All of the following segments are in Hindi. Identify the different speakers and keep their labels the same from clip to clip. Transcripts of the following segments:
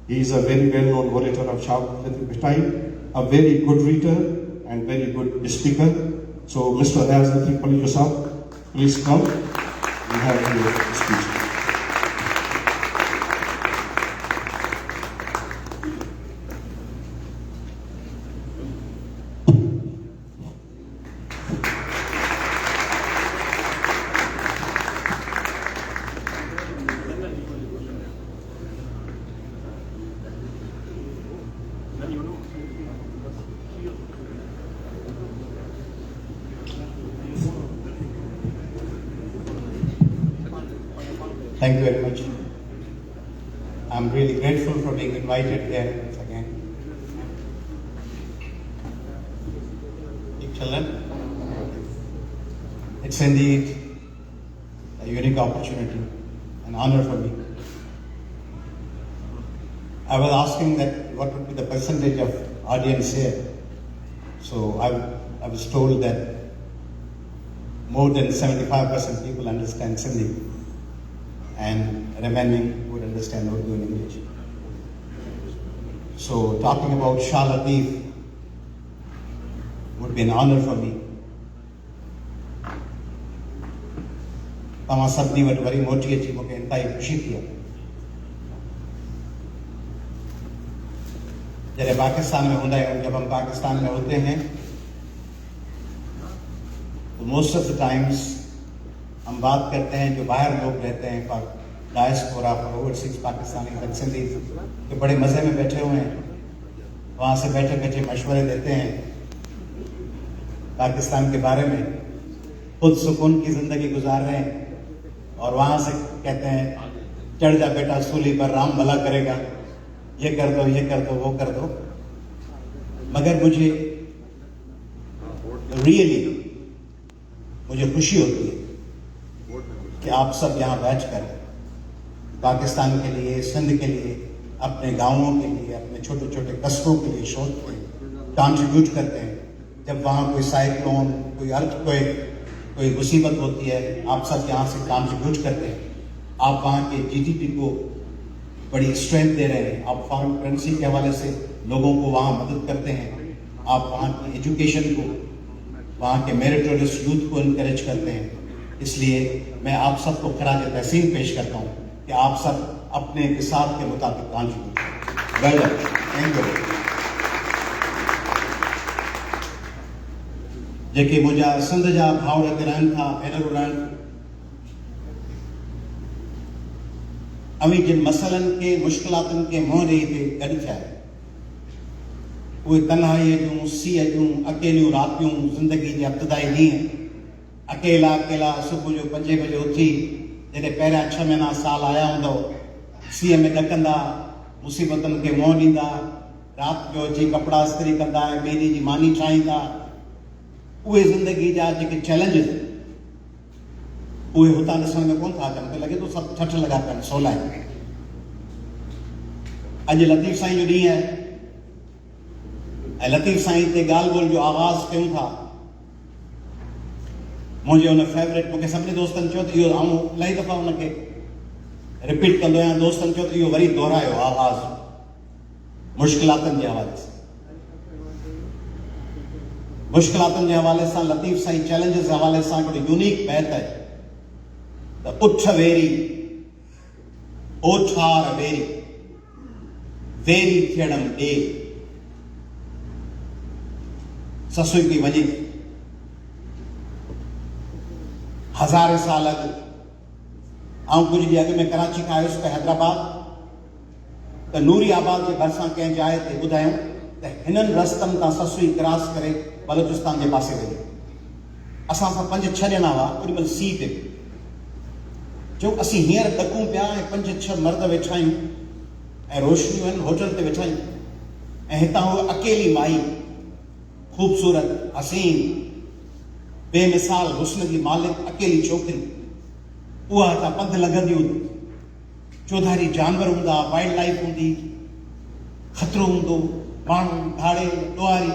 Speaker 1: He is a very well-known orator of Shahid time, a very good reader and very good speaker. So, Mr. Riaz Latif Ali Yusuf, please come. We have your speech.
Speaker 2: Thank you very much. I'm really grateful for being invited here once again. It's indeed a unique opportunity, an honor for me. I was asking that what would be the percentage of audience here. So I was told that more than 75% people understand Sindhi, and remaining would understand Urdu and English. So talking about Shah Latif would be an honor for me. तव्हां सभिनी वटि वरी मोटी अची मूंखे इंतहाई ख़ुशी थी आहे। जॾहिं पाकिस्तान में हूंदा आहियूं, जब हम पाकिस्तान में होते हैं तो मोस्ट ऑफ द टाइम्स हम बात करते हैं जो बाहर लोग रहते हैं, डायस्पोरा ओवरसीज पाकिस्तानी सिंधी, जो बड़े मज़े में बैठे हुए हैं, वहाँ से बैठे बैठे मशवरे देते हैं पाकिस्तान के बारे में, खुद सुकून की ज़िंदगी गुजार रहे हैं और वहाँ से कहते हैं चढ़ जा बेटा सूली पर, राम भला करेगा, ये कर दो, ये कर दो, वो कर दो। मगर मुझे खुशी होती है कि आप सब यहाँ बैठकर पाकिस्तान के लिए, सिंध के लिए, अपने गांवों के लिए, अपने छोटे छोटे कस्बों के लिए कंट्रीब्यूट करते हैं। जब वहाँ कोई साइक्लोन, कोई अर्थक्वेक, कोई मुसीबत होती है, आप सब यहाँ से कंट्रीब्यूट करते हैं। आप वहाँ के जीडीपी को बड़ी स्ट्रेंथ दे रहे हैं। आप फॉरेन करेंसी के हवाले से लोगों को वहाँ मदद करते हैं। आप वहाँ की एजुकेशन को, वहाँ के मेरिटोरियस यूथ को इनकरेज करते हैं। इसलिए मैं आप सबको खराज तहसीन पेश करता हूँ कि आप सब अपने हिसाब के मुताबिक कंट्रीब्यूट करें। Well, thank you. जेके मुंहिंजा सिंध जा भाउर हिते रहनि था, भेनरूं रहनि, अवी जिन मसइलनि के, मुश्किलातुनि के मुंहुं ॾेई हिते गॾु थिया, उहे तन्हाईअ जूं, सीअ जूं, अकेलियूं रातियूं, ज़िंदगी जे इब्तिदाई ॾींहं, अकेला अकेला सुबुह जो 5 बजे उथी, जॾहिं पहिरियां 6 महीना साल आया हूंदव, सीअ में ॾकंदा, मुसीबतुनि खे मुंहुं ॾींदा, राति जो अची कपिड़ा इस्त्री कंदा, ॿिए ॾींहं जी मानी ठाहींदा। उहे ज़िंदगी जा जेके चैलेंजिस, उहे हुतां ॾिसण में कोन था अचनि। मूंखे लॻे थो सभु ठठ लॻा पिया आहिनि, सवला आहिनि। अॼु लतीफ़ साईं जो ॾींहुं आहे ऐं लतीफ़ साईं ते ॻाल्हि ॿोल जो आगाज़ कयूं था। मुंहिंजे हुन फेवरेट, मूंखे सभिनी दोस्तनि चयो त इहो, आऊं इलाही दफ़ा हुनखे रिपीट कंदो आहियां, दोस्तनि चयो त इहो वरी दोहरायो आगाज़ मुश्किलातुनि जे हवाले सां। मुश्किलातुनि जे हवाले सां लतीफ़ साईं चैलेंजिस जे हवाले सां हिकिड़ो यूनिक बैत आहे त उठ वेरी, ओठार वेरी, वेरी थियणम ॾे, ससुई पई वञे। हज़ारे साल अॻु, आउं कुझु ॾींहं अॻु में कराची खां आयुसि त हैदराबाद, त नूरी आबाद जे भरिसां कंहिं जाइ ते ॿुधायूं त हिननि रस्तनि तां ससुई क्रॉस करे बलोचिस्तान जे पासे वई। असां सां 5-6 ॼणा हुआ, ओॾीमहिल सीट ते जो असीं हींअर ॾकूं पिया ऐं 5-6 मर्द वेठा आहियूं ऐं रोशनियूं आहिनि, होटल ते वेठा आहियूं ऐं हितां उहा अकेली माई, ख़ूबसूरत, हसीन, बेमिसाल हुस्न जी मालिक, अकेली छोकिरी, उहा हितां पंधु लॻंदी हूंदी। चौधारी जानवर हूंदा, वाइल्ड लाइफ हूंदी, ख़तरो हूंदो, माण्हू, ढाड़े, ॾुआरी,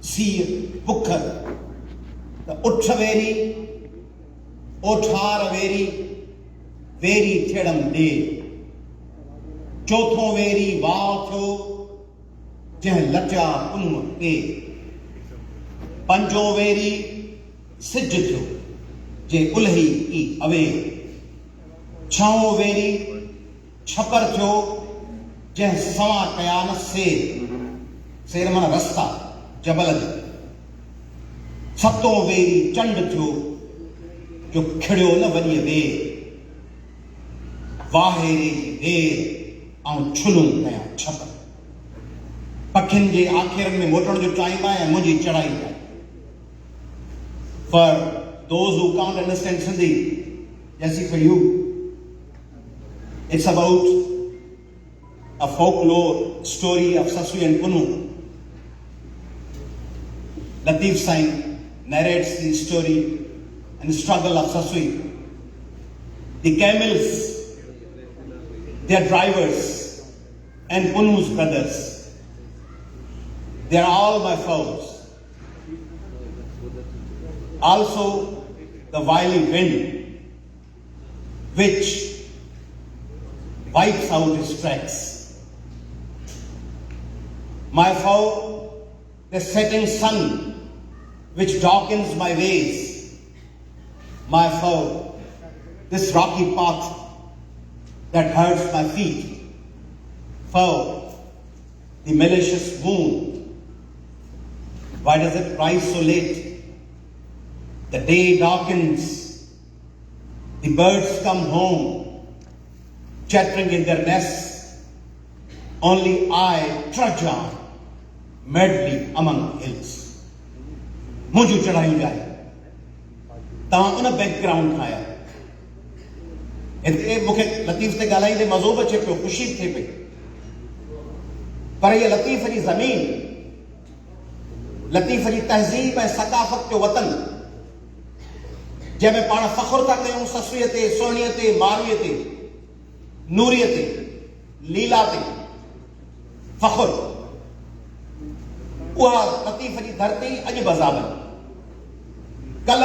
Speaker 2: सीउ, बुख। त उठ वेरी, ओठार वेरी, वेरी थियणम ॾे। चौथों वेरी वाल थियो जंहिं लटिया पुन पे, पंजों वेरी सिज थियो जे उल्ही की अवे, छहों वेरी छपर थियो जंहिं सवा कया न सेर माना रस्ता जबल जा, सतों वेरी चंड थियो जो खिड़ियो न वॾी वेर, वाहेरे जी वेर ऐं छुलूं कया छप, पखियुनि जे आखिरनि में मोटण जो टाइम आहे ऐं मुंहिंजी चढ़ाई आहे। For those who can't understand Sindhi, Jesse, for you, it's about a folklore story of Sasui and Punu. Latif Sain narrates the story and the struggle of Sasui. The camels, their drivers, and Punu's brothers, they are all my foes. Also, the wily wind, which wipes out his tracks. My foe, the setting sun, which darkens my ways. My foe, this rocky path that hurts my feet. Foe, the malicious moon. Why does it rise so late? The day darkens, the birds come home, chattering in their nests. Only I trudge on, madly among hills. मुझे चढ़ाई जाए, तव्हां उन बैकग्राउंड ठाहिया। हिते मूंखे लतीफ़ ते ॻाल्हाईंदे मज़ो बि अचे पियो, ख़ुशी थिए पई, पर इहा लतीफ़ जी ज़मीन, लतीफ़ जी तहज़ीब ऐं सक़ाफ़त जो वतन, जंहिंमें पाण फ़ख़ुर था कयूं ससुईअ ते, सोहणीअ ते, मारूईअ ते, नूरीअ ते, लीला ते, फ़ख़ुर, उहा लतीफ़ जी धरती अॼु बज़ार। कल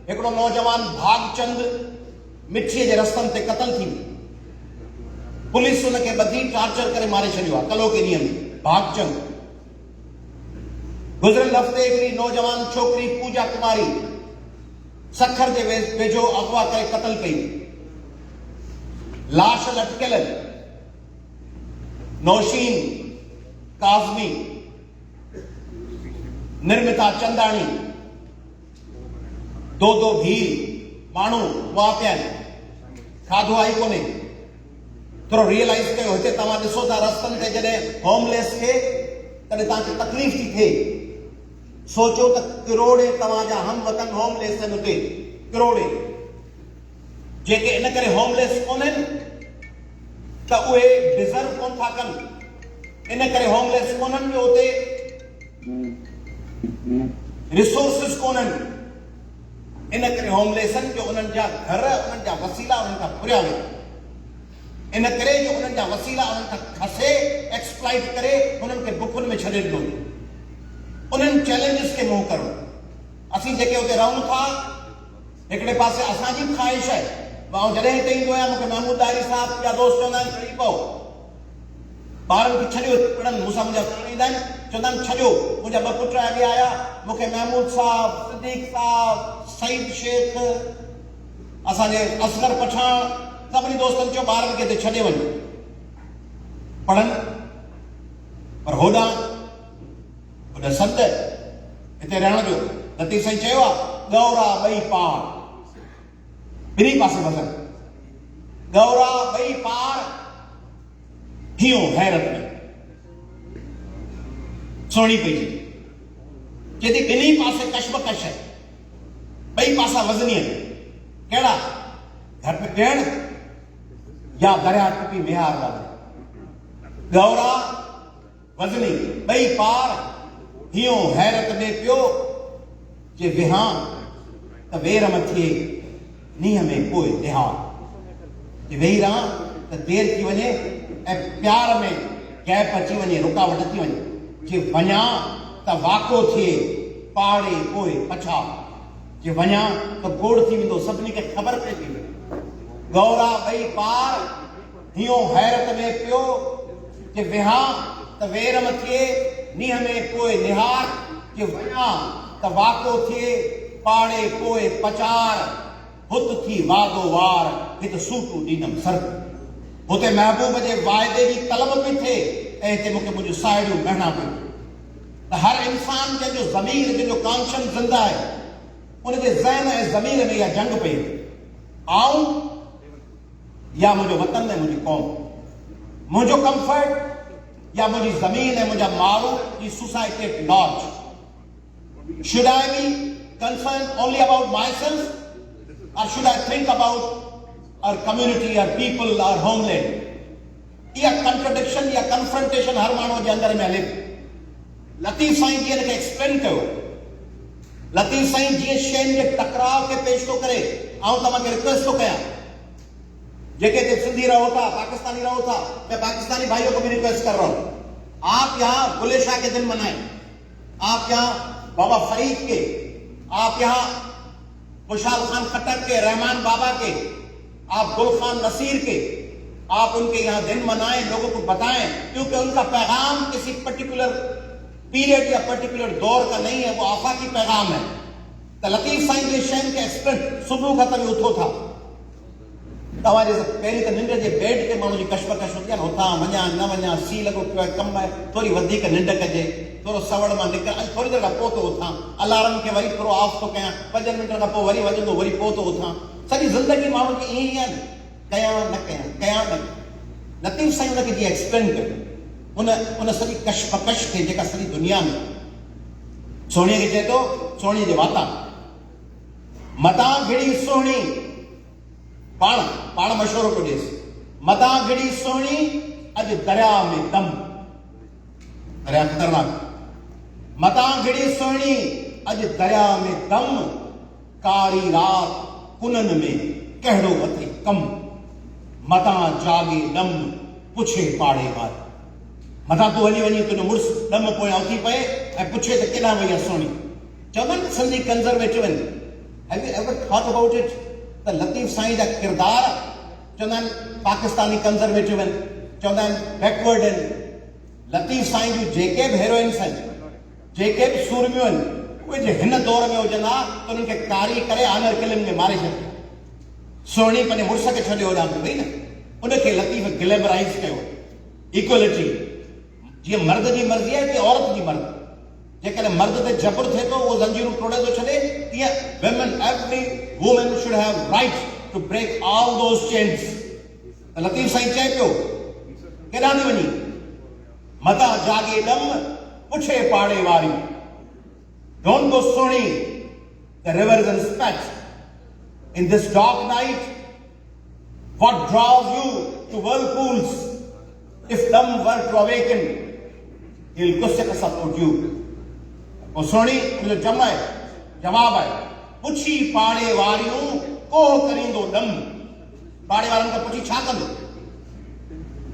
Speaker 2: हिकिड़ो नौजवान भागचंद मिठीअ जे रस्तनि ते क़तल थी वियो, पुलिस हुनखे ॿधी टार्चर करे मारे छॾियो आहे कलो के ॾींहं में। भागचंद गुज़िरियल हफ़्ते हिकिड़ी नौजवान छोकिरी पूजा कुमारी सखर जे वेझो अगवा करे क़तल कई, लाश लटकियल, नौशीन काज़मी, निर्मिता चंदाणी, दो भील माण्हू मुआ पिया आहिनि, खाधो आई कोन्हे। थोरो रियलाइज़ कयो, हिते तव्हां ॾिसो था रस्तनि ते जॾहिं होमलेस खे तॾहिं तव्हांखे तकलीफ़ थी थिए। सोचो त किरोड़े तव्हांजा हम वतन होमलेस आहिनि हुते, किरोड़े जेके इन करे होमलेस कोन्हनि त उहे डिज़र्व कोन था कनि, इन करे होमलेस कोन्हनि जो हुते रिसोर्सिस कोन्हनि, इन करे होमलेसनि जो उन्हनि जा घर, उन्हनि जा वसीला उन्हनि खां फुरिया वेंदा, इन करे जो उन्हनि जा वसीला उन्हनि खां खसे एक्सप्लाइट करे उन्हनि खे बुखुनि में छॾे ॾिनो। उन्हनि चैलेंजिस खे मुंहुं करो। असीं जेके हुते रहूं था, हिकिड़े पासे असांजी ख़्वाहिश आहे, मां जॾहिं हिते ईंदो आहियां मूंखे महमूद दारी साहब या दोस्त चवंदा आहिनि खणी पओ, ॿारनि खे छॾियो पढ़नि, मूंसां मुंहिंजा साण ईंदा आहिनि, चवंदा आहिनि छॾियो। मुंहिंजा ॿ पुट अॻे आया, मूंखे महमूद साहब, सिद्दीक़ साहब, सईद शेख, असांजे असगर पठान, सभिनी दोस्तनि चयो ॿारनि खे हिते छॾे वञो पढ़नि, पर होॾां सद हिते रहण जो। लतीफ़ साईं चयो आहे गौरा ॿई पार, ॿिन्ही पासे वज़न, गौरा ॿई पार हियो हैरत में सोणी पई चए थी ॿिन्ही पासे कशमकश है, ॿई पासा वज़नी आहिनि। कहिड़ा? घर पे ॾियण या दरिया टुपी बिहार वाले। गौरा वज़नी ॿई पार हियो हैरत में पियो जे विहां त वेर मथे नींह में कोई देहार, जे वेही रहां त देर थी वञे ऐं प्यार में गैप अची वञे, रुकावट अची वञे, जे वञा त वाको थिए पाड़े पोइ पछा, जे वञा त गोड़ थी वेंदो, सभिनी खे ख़बर पइजी वेंदी। गौरा ॿई पार हियो हैरत में पियो कि विहा त वेरम थिए, नीह में पोए निहार कि वञा त वाको थिए, पाड़े पोए पचार, हुत थी वादो वार, हित सूटू ॾींदमि सर। हुते महबूब जे वाइदे जी तलब पई थिए ऐं हिते मूंखे मुंहिंजूं साहेड़ियूं गहना पियूं। त हर इंसान जंहिंजो ज़मीर, जंहिंजो कॉन्शियस ज़िंदा आहे, उनजे ज़हन ऐं ज़मीर में इहा जंग पई, आऊं या मुंहिंजो वतन ऐं मुंहिंजी क़ौम, मुंहिंजो कंफर्ट या मुंहिंजी ज़मीन ऐं मुंहिंजा माण्हू, जी society at large. Should I be concerned only about myself, or should I think about our community, our people, our homeland? इहा contradiction या confrontation हर माण्हू जे अंदर में हले। लतीफ़ साईं जी हिनखे एक्सप्लेन कयो। लतीफ़ साईं जीअं शयुनि जे टकराव खे पेश थो करे, आउं तव्हांखे रिक्वेस्ट थो कयां, जेके हिते सिंधी रहो था, पाकिस्तानी रहो था, मैं पाकिस्तानी भाइयों को भी रिक्वेस्ट कर रहा हूं, आप यहाँ बुल्ले शाह के दिन मनाएं, आप यहाँ बाबा फरीद के, आप यहाँ खुशहाल खान खट्टर के, रहमान बाबा के, आप गुल खान नसीर के, आप उनके यहाँ दिन मनाएं, लोगों को बताएं, क्योंकि उनका पैगाम किसी पर्टिकुलर पीरियड या पर्टिकुलर दौर का नहीं है, वो आफाकी पैगाम है। तो लतीफ़ साईं जे शहन के एक्सपेक्ट सुबह का तभी उठो था, तव्हां जैसे पहिरीं त निंड जे बेड ते माण्हू जी कशमकश हूंदी आहे न, उथां वञा न वञा, सी लॻो पियो आहे, कमु आहे, थोरी वधीक निंड कजे, थोरो सवड़ मां निकिर, अॼु थोरी देरि खां पोइ थो उथां, अलार्म खे वरी थोरो ऑफ थो कयां, 5 मिंट खां पोइ वरी वॼंदो, वरी पोइ थो उथां। सॼी ज़िंदगी माण्हू जी ईअं ई आहे न, कयां न कयां, कयां न। लतीफ़ साईं हुनखे जीअं एक्सप्लेन कयो, उन सॼी कशमकश खे जेका सॼी दुनिया में सोणीअ खे चए थो, सोणीअ जे वाता मतां घिड़ी सोणी, पाण मशवरो पियो ॾिएसि, मतां घिड़ी सोणी अॼु दरिया में दम, दरिया ख़तरनाक, मतां घिड़ी सोणी अॼु दरिया में दम, कारी रात कुननि में कहिड़ो वथे कम, मतां जागे दम पुछे पाड़े वारी, मतां तूं हली वञी तुंहिंजो मुड़ुसु दम पोयां उथी पए ऐं पुछे त केॾां वई आहे सोणी। चवंदा आहिनि सिंधी कंज़र्वेटिव आहिनि, have you ever thought about it? त लतीफ़ साईं जा किरदार चवंदा आहिनि पाकिस्तानी कंज़र्वेटिव आहिनि, चवंदा आहिनि बैकवर्ड आहिनि। लतीफ़ साईं जूं जेके बि हीरोइन्स आहिनि, जेके बि सूरमियूं आहिनि, उहे जे हिन दौर में हुजनि हा त उन्हनि खे कारी करे आनर किलिंग में मारे छॾियो। सोणी पंहिंजे मुड़ुस खे छॾियो होॾां पे वई न, उनखे लतीफ़ ग्लैमराइज़ कयो। इक्वलिटी, जीअं मर्द जी मर्ज़ी आहे, तीअं औरत जी मर्ज़ी। जेकॾहिं मर्द ते जबर थिए थो, उहो ज़ंजीरूं तोड़े थो छॾे, तीअं women, every woman should have right to break all those chains. लतीफ़ साईं चए पियो, केॾां थी वञी, मतां जागे दम पुछे पाड़े वारी, don't go सोणी, the rivers and spat in this dark night, what draws you to whirlpools? If dam were to awaken, he'll kusaka support you. और सोणी उनजो जवाब है, पुछी पाड़े वारियूं को करींदो दम। पाड़े वारनि को पुछी छा कंदो,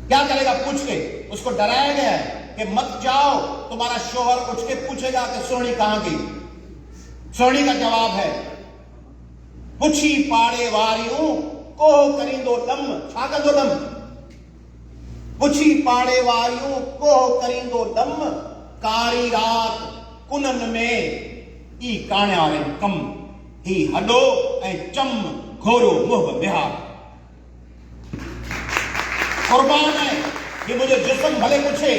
Speaker 2: क्या करेगा पूछ के? उसको डराया गया है कि मत जाओ, तुम्हारा शोहर उठ के पूछेगा कि सोणी कहां गई। सोणी का जवाब है, पुछी पाड़े वारियूं को करींदो दम। छा कंदो दम? पुछी पाड़े वारियूं को करींदो दम, कारी रात कुननि में ई काण्यारे कम, ही हडो ऐं चम घोरो मुंह बिहार। कुर्बान है कि मुझे जिस्म भले पूछे,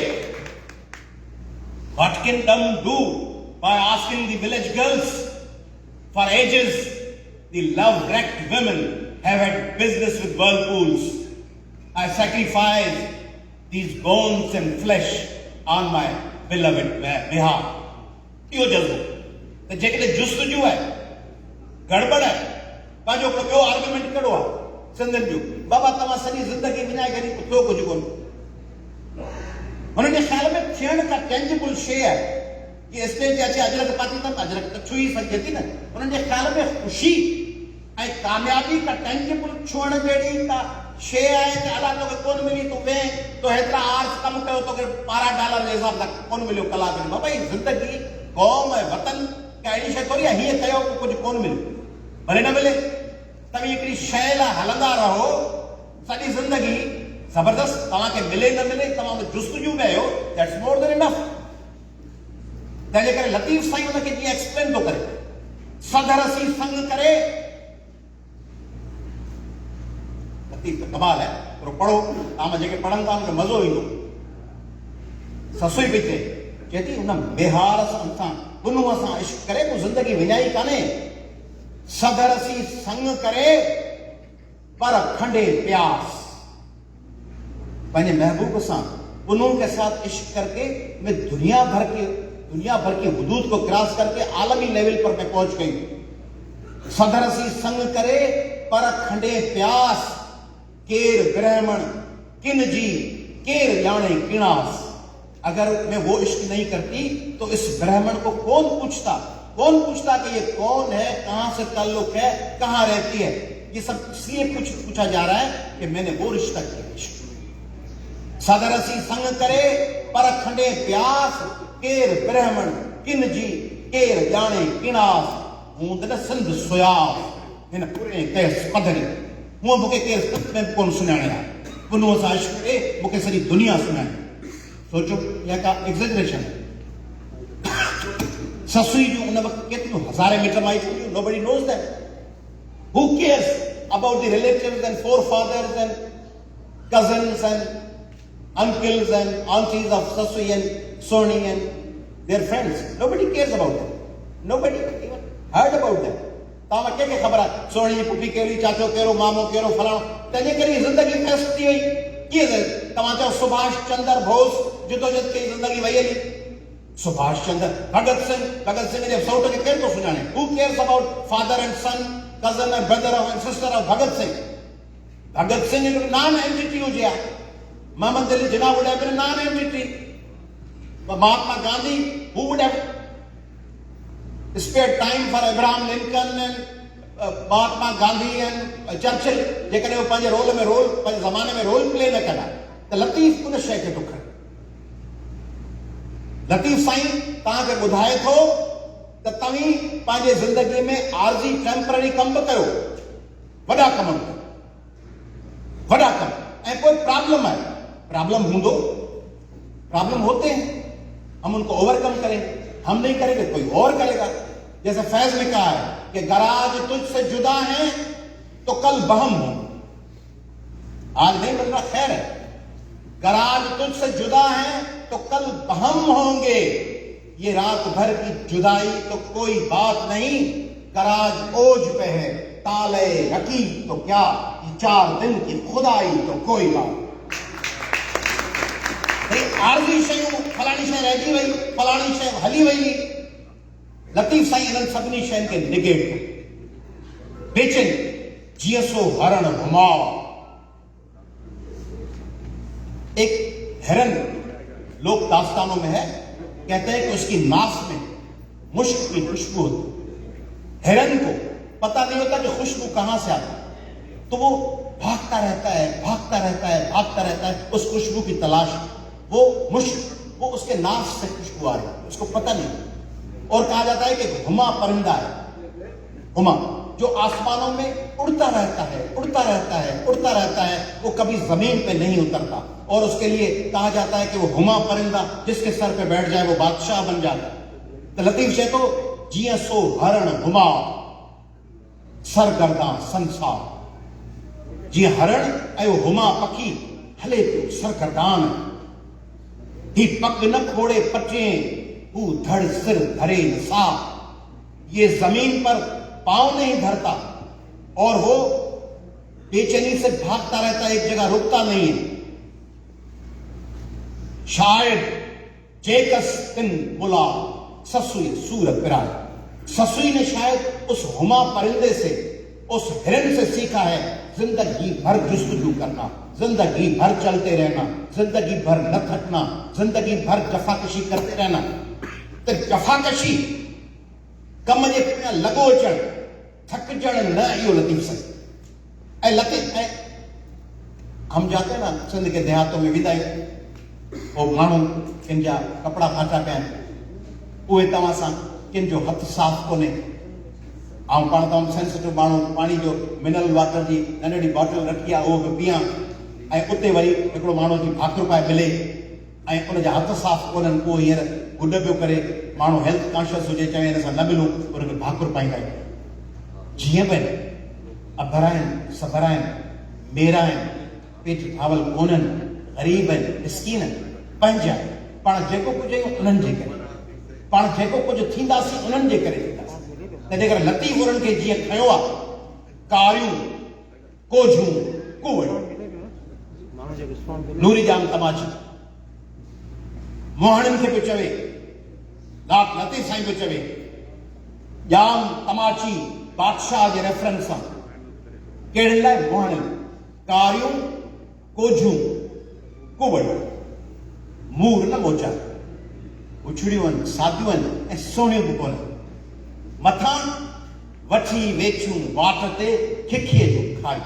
Speaker 2: what can dam do by asking the village girls? For ages the love-wrecked women have had business with whirlpools. I sacrifice these bones and flesh on my beloved behalf. इहो जज़्बो त जेकॾहिं जुस्तजू आहे, गड़बड़ आहे, पंहिंजो ॿियो आर्गुमेंट कहिड़ो आहे सिंधियुनि जो, बाबा तव्हां सॼी ज़िंदगी विञाए करे थियो कुझु कोन। हुननि जे ख़्याल में थियण का टेंजिबल शइ आहे, कि स्टेज ते अचे अजरक पाती त अजरक त छुई सघे थी न। हुननि जे ख़्याल में ख़ुशी ऐं कामयाबी का टेंजिबल छुअण जहिड़ी का शइ आहे कि अला तोखे कोन मिली, तूं वे तो हेतिरा आर्स कमु कयो, तोखे $12 जे हिसाब सां कोन मिलियो कलाक में। बाबा ही ज़िंदगी, कौम ऐं वतन का अहिड़ी शइ थोरी आहे हीअं कयो कुझु कोन मिलियो, भले न मिले। तव्हीं हिकिड़ी शइ लाइ हलंदा रहो सॼी ज़िंदगी, जबरदस्त तव्हांखे मिले न मिले तव्हां में जुस्तजू में आहियो, दैट्स मोर देन इनफ। तंहिंजे करे लतीफ़ साईं हुनखे जीअं एक्सप्लेन थो करे, सदरसी संग करे, लतीफ़ त कमाल है, थोरो पढ़ो, तव्हां जेके पढ़नि था उनखे मज़ो ईंदो। ससुई पई चए थी उन बेहार सां पुनुअ सां इश्क करे को ज़िंदगी विञाई कान्हे। सदरसी संग करे पर खंडे प्यास, अपने महबूब सां पुनों के साथ इश्क करके मैं दुनिया भर की हुदूद को क्रॉस करके आलमी लेवल पर मैं पहुंच गई। सदरसी संग करे पर खंडे प्यास, केर ब्राह्मण किन जी केर जाने किणास। अगर मैं वो इश्क नहीं करती तो इस ब्राह्मण को कौन पूछता कि ये कौन है, कहां से ताल्लुक है, कहां रहती है। ये सब इसलिए पूछा जा रहा है कि मैंने वो रिश्ता किया। सदरसी संग करे पर खंडे प्यास, केर ब्राह्मण किन जी केर जाने किणास। हूं त सिंध सुयास हिन पूरे केस पधरी, हूं मूंखे केर सिंध में कोन सुञाणे, पुनुअ सां इश्क करे मूंखे सॼी दुनिया सुञाणे। सोचो यह का एग्जेजरेशन है। ससुई जो उन वक्त केतिरियूं हज़ारे मिट माइट हुयूं, nobody knows that. Who cares about the relatives and forefathers and cousins and uncles and aunties of Sasui and Soni and their friends? Nobody cares about them. Nobody even heard about them. तव्हां खे ख़बर आहे सोणी जी पुफी कहिड़ी, चाचो कहिड़ो, मामो कहिड़ो, फलाणो। तंहिंजे करे ज़िंदगी ख़ासि थी वई। कीअं तव्हां चओ सुभाष चंद्र बोस जिदोजहद कई ज़िंदगी वई हली। सुभाष चंद्र, भगत सिंह जे सौट खे केरु थो सुञाणे? Who cares about father and son, cousin and brother of and sister of Bhagat Singh. Bhagat Singh जो नॉन एंटिटी हुजे हा। Mohammad Ali Jinnah would have been non entity. Mahatma Gandhi, who would have spared time for Abraham Lincoln and Mahatma Gandhi and Churchill, जेकॾहिं वो पंहिंजे पंहिंजे ज़माने में रोल प्ले न कंदा त लतीफ़ उन शइ खे थो खणे। लतीफ़ साईं तव्हांखे ॿुधाए थो त तव्हीं पंहिंजे ज़िंदगी में आरज़ी टेम्पररी कम बि कयो, वॾा कम कयो, वॾा कम। ऐं कोई प्रॉब्लम है, प्रॉब्लम हूंदो, प्रॉब्लम होते हैं, हम उनको ओवरकम करें। हम नहीं करेंगे कोई और करेगा। जैसे फैज ने कहा है कि गराज तुझसे जुदा है तो कल बहम हो। आज नहीं बन रहा, खैर है। गराज तुझसे जुदा है तो कल बहम होंगे। ये रात भर की जुदाई तो कोई बात नहीं, गराज ओज पे है, ताले रखी तो क्या, ये 4 दिन की खुदाई तो कोई बात। आरज़ी शयूं, फलाणी शइ रहिजी वई, फलाणी शइ हली वई। लतीफ़ साईं इन्हनि सभिनी शयुनि खे निगेट कयो। बेचैन जीअं सो हरण घुमाओ। एक हिरन लोक दास्तानों में है, कहते हैं कि उसकी नाक में मुश्क की खुशबू होती। हिरन को पता नहीं होता कि खुशबू कहां से आती, तो वो भागता रहता है उस खुशबू की तलाश। वो मुश्क, वो उसके नाक से खुशबू आ रही है, उसको पता नहीं। और कहा जाता है कि घुमा परिंदा है, घुमा, जो आसमानों में उड़ता रहता है, वो कभी जमीन पे नहीं उतरता। और उसके लिए कहा जाता है कि वो घुमा परिंदा जिसके सर पे बैठ जाए वो बादशाह बन जाता है। तो लतीफ शे तो जिया सो हरण घुमा सरगर्दा संसार। जीअं हरण ऐं हुमा पखी हले पियो सरगर्दान, ही पग न खोड़े पचे, हू धड़ सिर धरे न साफ। ये जमीन पर पांव नहीं धरता और वो बेचैनी से भागता रहता है, एक जगह रुकता नहीं है। शायद जेकस तिन बुला ससुई सूर पिराए। ससुई ने शायद उस हुमा परिंदे से, उस हिरन से सीखा है जिंदगी भर जुस्तजू करना, जिंदगी भर चलते रहना, जिंदगी भर न थकना, जिंदगी भर जफाकशी करते रहना। तो जफाकशी कम जे पुठियां लॻो अचण, थकजण न, इहो लतीफ़ साईं। ऐं लतीफ़ ऐं हम जाते हैं ना सिंध के देहातों में विदा आहियूं, पोइ माण्हू किन जा कपिड़ा फाटा पिया आहिनि, उहे तव्हां सां किन जो हथ साफ़ कोन्हे। ऐं पाण तमामु सेंसिटिव माण्हू, पाणी जो मिनरल वाटर जी नंढड़ी बॉटल रखी आहे, उहो बि पीआं, ऐं उते वरी हिकिड़ो माण्हू जी भाकुर पाए मिले ऐं उनजा हथ साफ़ कोन्हनि, पोइ हींअर गुॾ पियो करे, माण्हू हेल्थ कॉन्शियस हुजे, चवे हिन सां न मिलूं, उनखे भाकुर पाईंदा आहियूं। जीअं बि आहिनि, अभर आहिनि, सबर आहिनि, मेरा आहिनि, पेट ठावल कोन्हनि, ग़रीब आहिनि, मिस्कीन आहिनि, पंहिंजा। पाण जेको कुझु आहियूं उन्हनि जे करे, पाण जेको कुझु थींदासीं उन्हनि जे करे थींदासीं। तंहिंजे करे लतीफ़ उन्हनि खे जीअं खयो आहे, कारियूं कोझूं कुवड़ियूं, नूरी जाम तमाची मोहणनि खे पियो चवे, डॉक्टर लतीफ़ साईं पियो चवे, जाम तमाची बादशाह जे रेफरेंस सां। कहिड़े लाइ? मोहणनि, कारियूं कोझूं कुवड़ियूं, मूर न मोचा, उछड़ियूं आहिनि, सादियूं आहिनि ऐं सोहिणियूं बि कोन्हनि। मथां वठी वेचूं वाट ते खिखीअ जो खाई,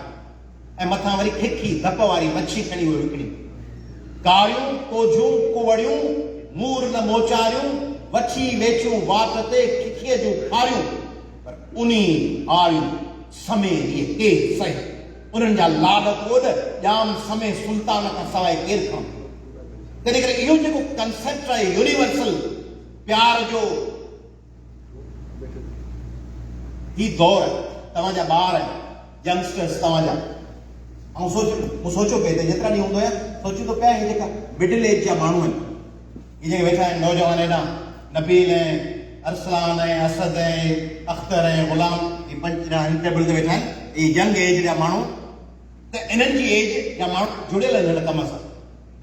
Speaker 2: ऐं मथां वरी खिखी धप वारी मच्छी खणी हुई हिकिड़ी। कारियूं कोझूं कुवड़ियूं, मूर न मोचारियूं, वठी वेचूं वाट ते खिखीअ जूं खारियूं, पर उनी आरियूं समय ॾींहं केरु सही। उन्हनि जा लाड कोड जाम समय सुल्तान खां सवाइ केरु खणो। तंहिं करे इहो जेको कंसेप्ट आहे यूनिवर्सल प्यार जो, ही दौर आहे। तव्हांजा ॿार आहिनि, यंगस्टर्स तव्हांजा, ऐं मूं सोचियो पिए त जेतिरा ॾींहं हूंदो आहे, सोचियो थो पिया ही जेका मिडिल एज जा माण्हू आहिनि, ही जेके वेठा आहिनि नौजवान, हेॾा नबील ऐं अरसलान ऐं असद ऐं अख्तर ऐं ग़ुलाम, ही पंज हिन टेबल ते वेठा आहिनि, ही यंग एज जा माण्हू। त इन्हनि जी एज जा माण्हू जुड़ियल आहिनि हिन कम सां,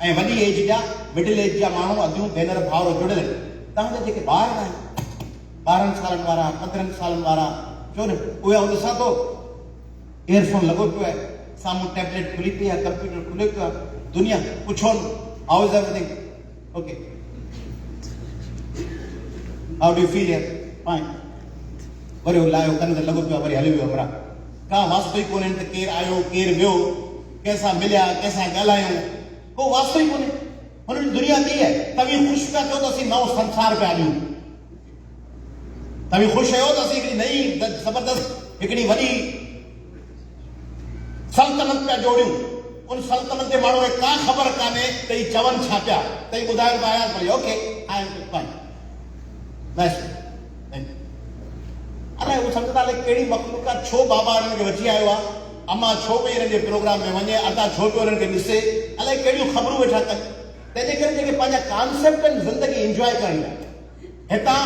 Speaker 2: ऐं वॾी एज जा मिडिल एज जा माण्हू, अदियूं भेनर भाउर जुड़ियल आहिनि। तव्हांजा जेके ॿार आहिनि, 12 सालनि वारा, 15 सालनि वारा, छो न उहे ॾिसां थो इयरफोन लॻो पियो आहे, साम्हूं टैबलेट खुली पई आहे, कंप्यूटर खुलियो पियो आहे, दुनिया पुछो how is everything, okay, how do you feel here, fine, worry लायो कन ते लॻो पियो आहे, वरी हली वियो हमरा। का वास्तविक कोन्हे त केरु आयो, केरु वियो, कंहिंसां मिलिया, कंहिंसां ॻाल्हायूं, को वास्तविक कोन्हे। हुननि जी दुनिया ॿी आहे। तव्हीं ख़ुशि पिया थियो त असीं नओं संसार पिया ॾियूं, तव्हीं ख़ुशि आहियो त असीं हिकिड़ी नई ज़बरदस्त हिकिड़ी वॾी सल्तनत पिया जोड़ियूं। उन सल्तनत जे माण्हू खे का ख़बर कान्हे त ही चवनि छा पिया, त ही ॿुधायो पिया आया भली, ओके आई एम फाइन, बस। अलाए उहो सम्झंदा हले कहिड़ी मख़लूक आहे, छो बाबा हिननि खे वठी आयो आहे, अम्मा छो पई हिननि जे प्रोग्राम में वञे, अदा छो पियो हिननि खे ॾिसे, अलाए कहिड़ियूं ख़बरूं वेठा कनि। तंहिंजे करे जेके पंहिंजा कॉन्सेप्ट आहिनि ज़िंदगी इंजॉय करणी आहे। हितां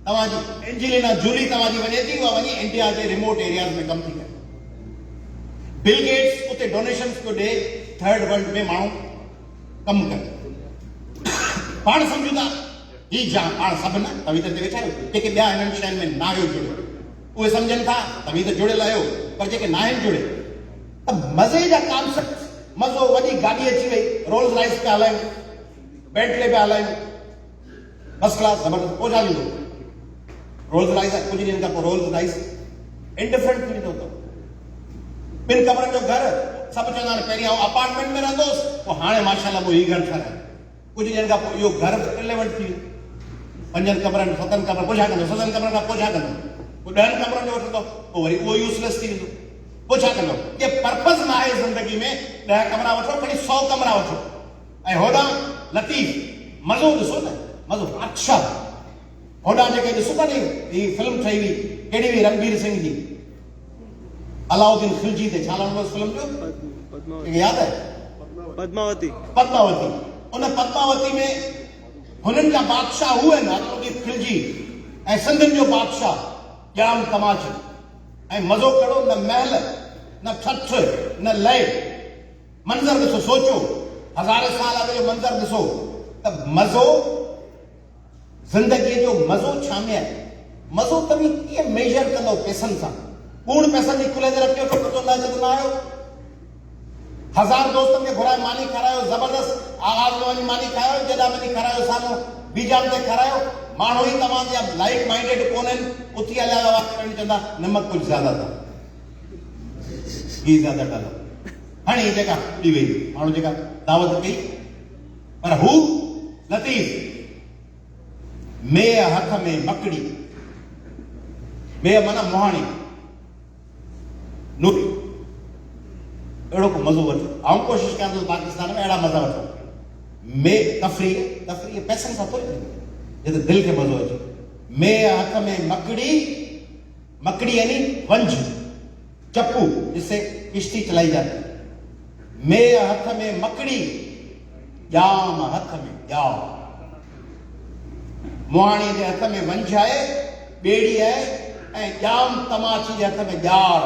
Speaker 2: तव्हांजी एंजेलिना जूली तव्हांजी वञे थी, उहा वञी इंडिया जे रिमोट एरियाज़ में कमु थी करे। बिल गेट्स उते डोनेशन्स पियो ॾे, थर्ड वर्ल्ड में माण्हू कमु कनि। पाण सम्झूं था ही जाम, पाण सभु न, तव्हीं त वेठा आहियो, जेके ॿिया हिननि शयुनि में न आहियो जुड़ियो, उहे सम्झनि था तव्हीं त जुड़ियल आहियो, पर जेके न आहिनि जुड़े, त मज़े जा कॉन्सेप्ट, मज़ो, वॾी गाॾी अची वई, रोल्स रॉइस पिया हलायूं, बेंटले पिया हलायूं, फर्स्ट क्लास ज़बरदस्त, पोइ छा थींदो? रोल्स रॉइस कुझु ॾींहंनि खां पोइ रोल्स रॉइस इंडिफरेंट थी वेंदो। ॿिनि कमरनि जो घर, सभु चवंदा आहिनि पहिरीं आउं अपार्टमेंट में रहंदोसि, पोइ हाणे माशाल्लाह पोइ ही घर ठाराए, कुझु ॾींहंनि खां पोइ इहो घर रिलेवेंट थी वियो। 5 कमरनि 7 कमरनि पोइ छा कंदो, 7 कमरनि खां पोइ छा कंदो, पोइ 10 कमरनि जो वठंदो, पोइ वरी उहो यूज़लेस थी वेंदो, पोइ छा कंदो? के पर्पज़ न आहे ज़िंदगी में, 10 कमरा वठो, खणी 100 कमरा वठो, ऐं होॾां लतीफ़ मज़ो ॾिसो न, मज़ो बादशाह। होॾां जेके ॾिसो था न, ही फिल्म ठही हुई, कहिड़ी हुई, रणबीर सिंह जी, अलाउद्दीन खिलजी ते, छा नालो फिल्म जो, यादि आहे? पद्मावती। उन पद्मावती में हुननि जा बादशाह हू आहिनि, अलाउद्दीन खिलजी, ऐं सिंधियुनि जो बादशाह जाम तमाची, ऐं मज़ो करो, न महल, न ठठ, न लय, मंज़र ॾिसो, सोचो 1000 साल अॻु जो मंज़र ॾिसो, त मज़ो, ज़िंदगीअ जो मज़ो छा में आहे? मज़ो तव्हीं कीअं मेजर कंदव? पैसनि सां, कूड़ पैसनि जी खुले ते रखियो, पतो न अचंदो आहियो। 1000 दोस्तनि खे घुराए मानी खारायो, ज़बरदस्त आगाज़ में वञी मानी खारायो, जॾहिं वञी खारायो, साम्हूं बीजाम ते खारायो, माण्हू ई तव्हांजा लाइक माइंडेड कोन्हनि, उथी हलिया था वञी, चवंदा नमक कुझु ज़्यादा था, ही ज़्यादा डालो। हाणे ही जेका ॾी वई माण्हू जेका दावत कई, पर हू लतीफ़ मेह हथ में मकड़ी, मेह माना मोहाणी, नूरी, अहिड़ो को मज़ो वठो। आउं कोशिशि कयां थो पाकिस्तान में अहिड़ा मज़ा वठो। में तफ़रीह पैसनि सां थोरी थींदी, जिते दिलि खे मज़ो अचे। में हथ में मकड़ी यानी वंझ, चप्पू जिससे किश्ती चलाई जाती है। में हथ में मकड़ी, जाम हथ में जाम। मुहाणी जे हथ में वंझ आहे, बेड़ी आहे, ऐं जाम तमाची जे हथ में ॼार।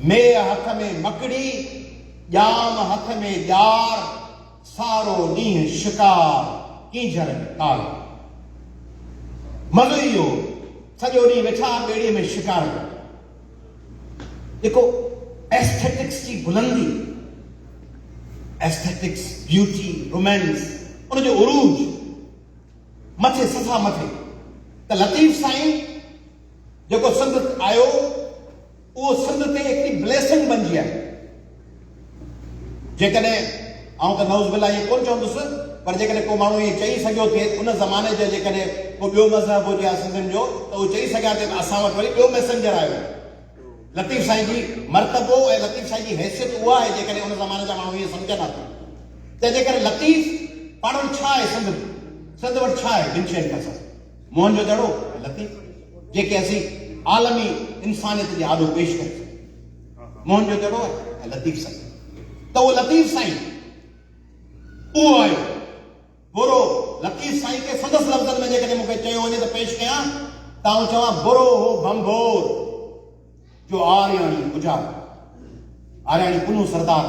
Speaker 2: में हथ में मकड़ी, जाम हथ में ॼार, सारो ॾींहुं शिकार, कींझर में काल। मज़ो इहो, सॼो ॾींहुं वेठा ॿेड़ीअ में शिकार कयो। देखो एस्थेटिक्स की बुलंदी, एस्थेटिक्स, ब्यूटी, रोमांस, उनजो उरूज मथे, सफ़ा मथे। त लतीफ़ साईं जेको सिंध आयो, उहो सिंध ते हिकिड़ी ब्लेसिंग बणिजी आहे। जेकॾहिं आउं त नौज़ बिल्ला इहो कोन चवंदुसि, पर जेकॾहिं को माण्हू इहे चई सघियो थिए उन ज़माने जो, जेकॾहिं को ॿियो मज़हब हुजे आहे सिंधियुनि जो, त उहो चई सघिया थिए असां वटि वरी ॿियो मैसेंजर आयो। लतीफ़ साईं जी मर्तबो ऐं लतीफ़ साईं जी हैसियत उहा आहे, जेकॾहिं उन ज़माने जा माण्हू इहे सम्झनि था। तंहिंजे करे लतीफ़ पाण वटि छा आहे, सिंध वटि छा आहे, ॿिनि शयुनि खां मोहन जो दड़ो ऐं लतीफ़, जेके असीं आलमी इंसानियत जे आॾो पेश कयूं। मोहन जो दड़ो ऐं लतीफ़ साईं। त उहो लतीफ़ साईं उहो आयो बुरो। लतीफ़ साईं खे संदसि लफ़्ज़नि में जेकॾहिं मूंखे चयो वञे त पेश कयां, त आउं चवां बुरो हो भंभोर जो आर्याणी गुजार, आर्याणी पुनू सरदार।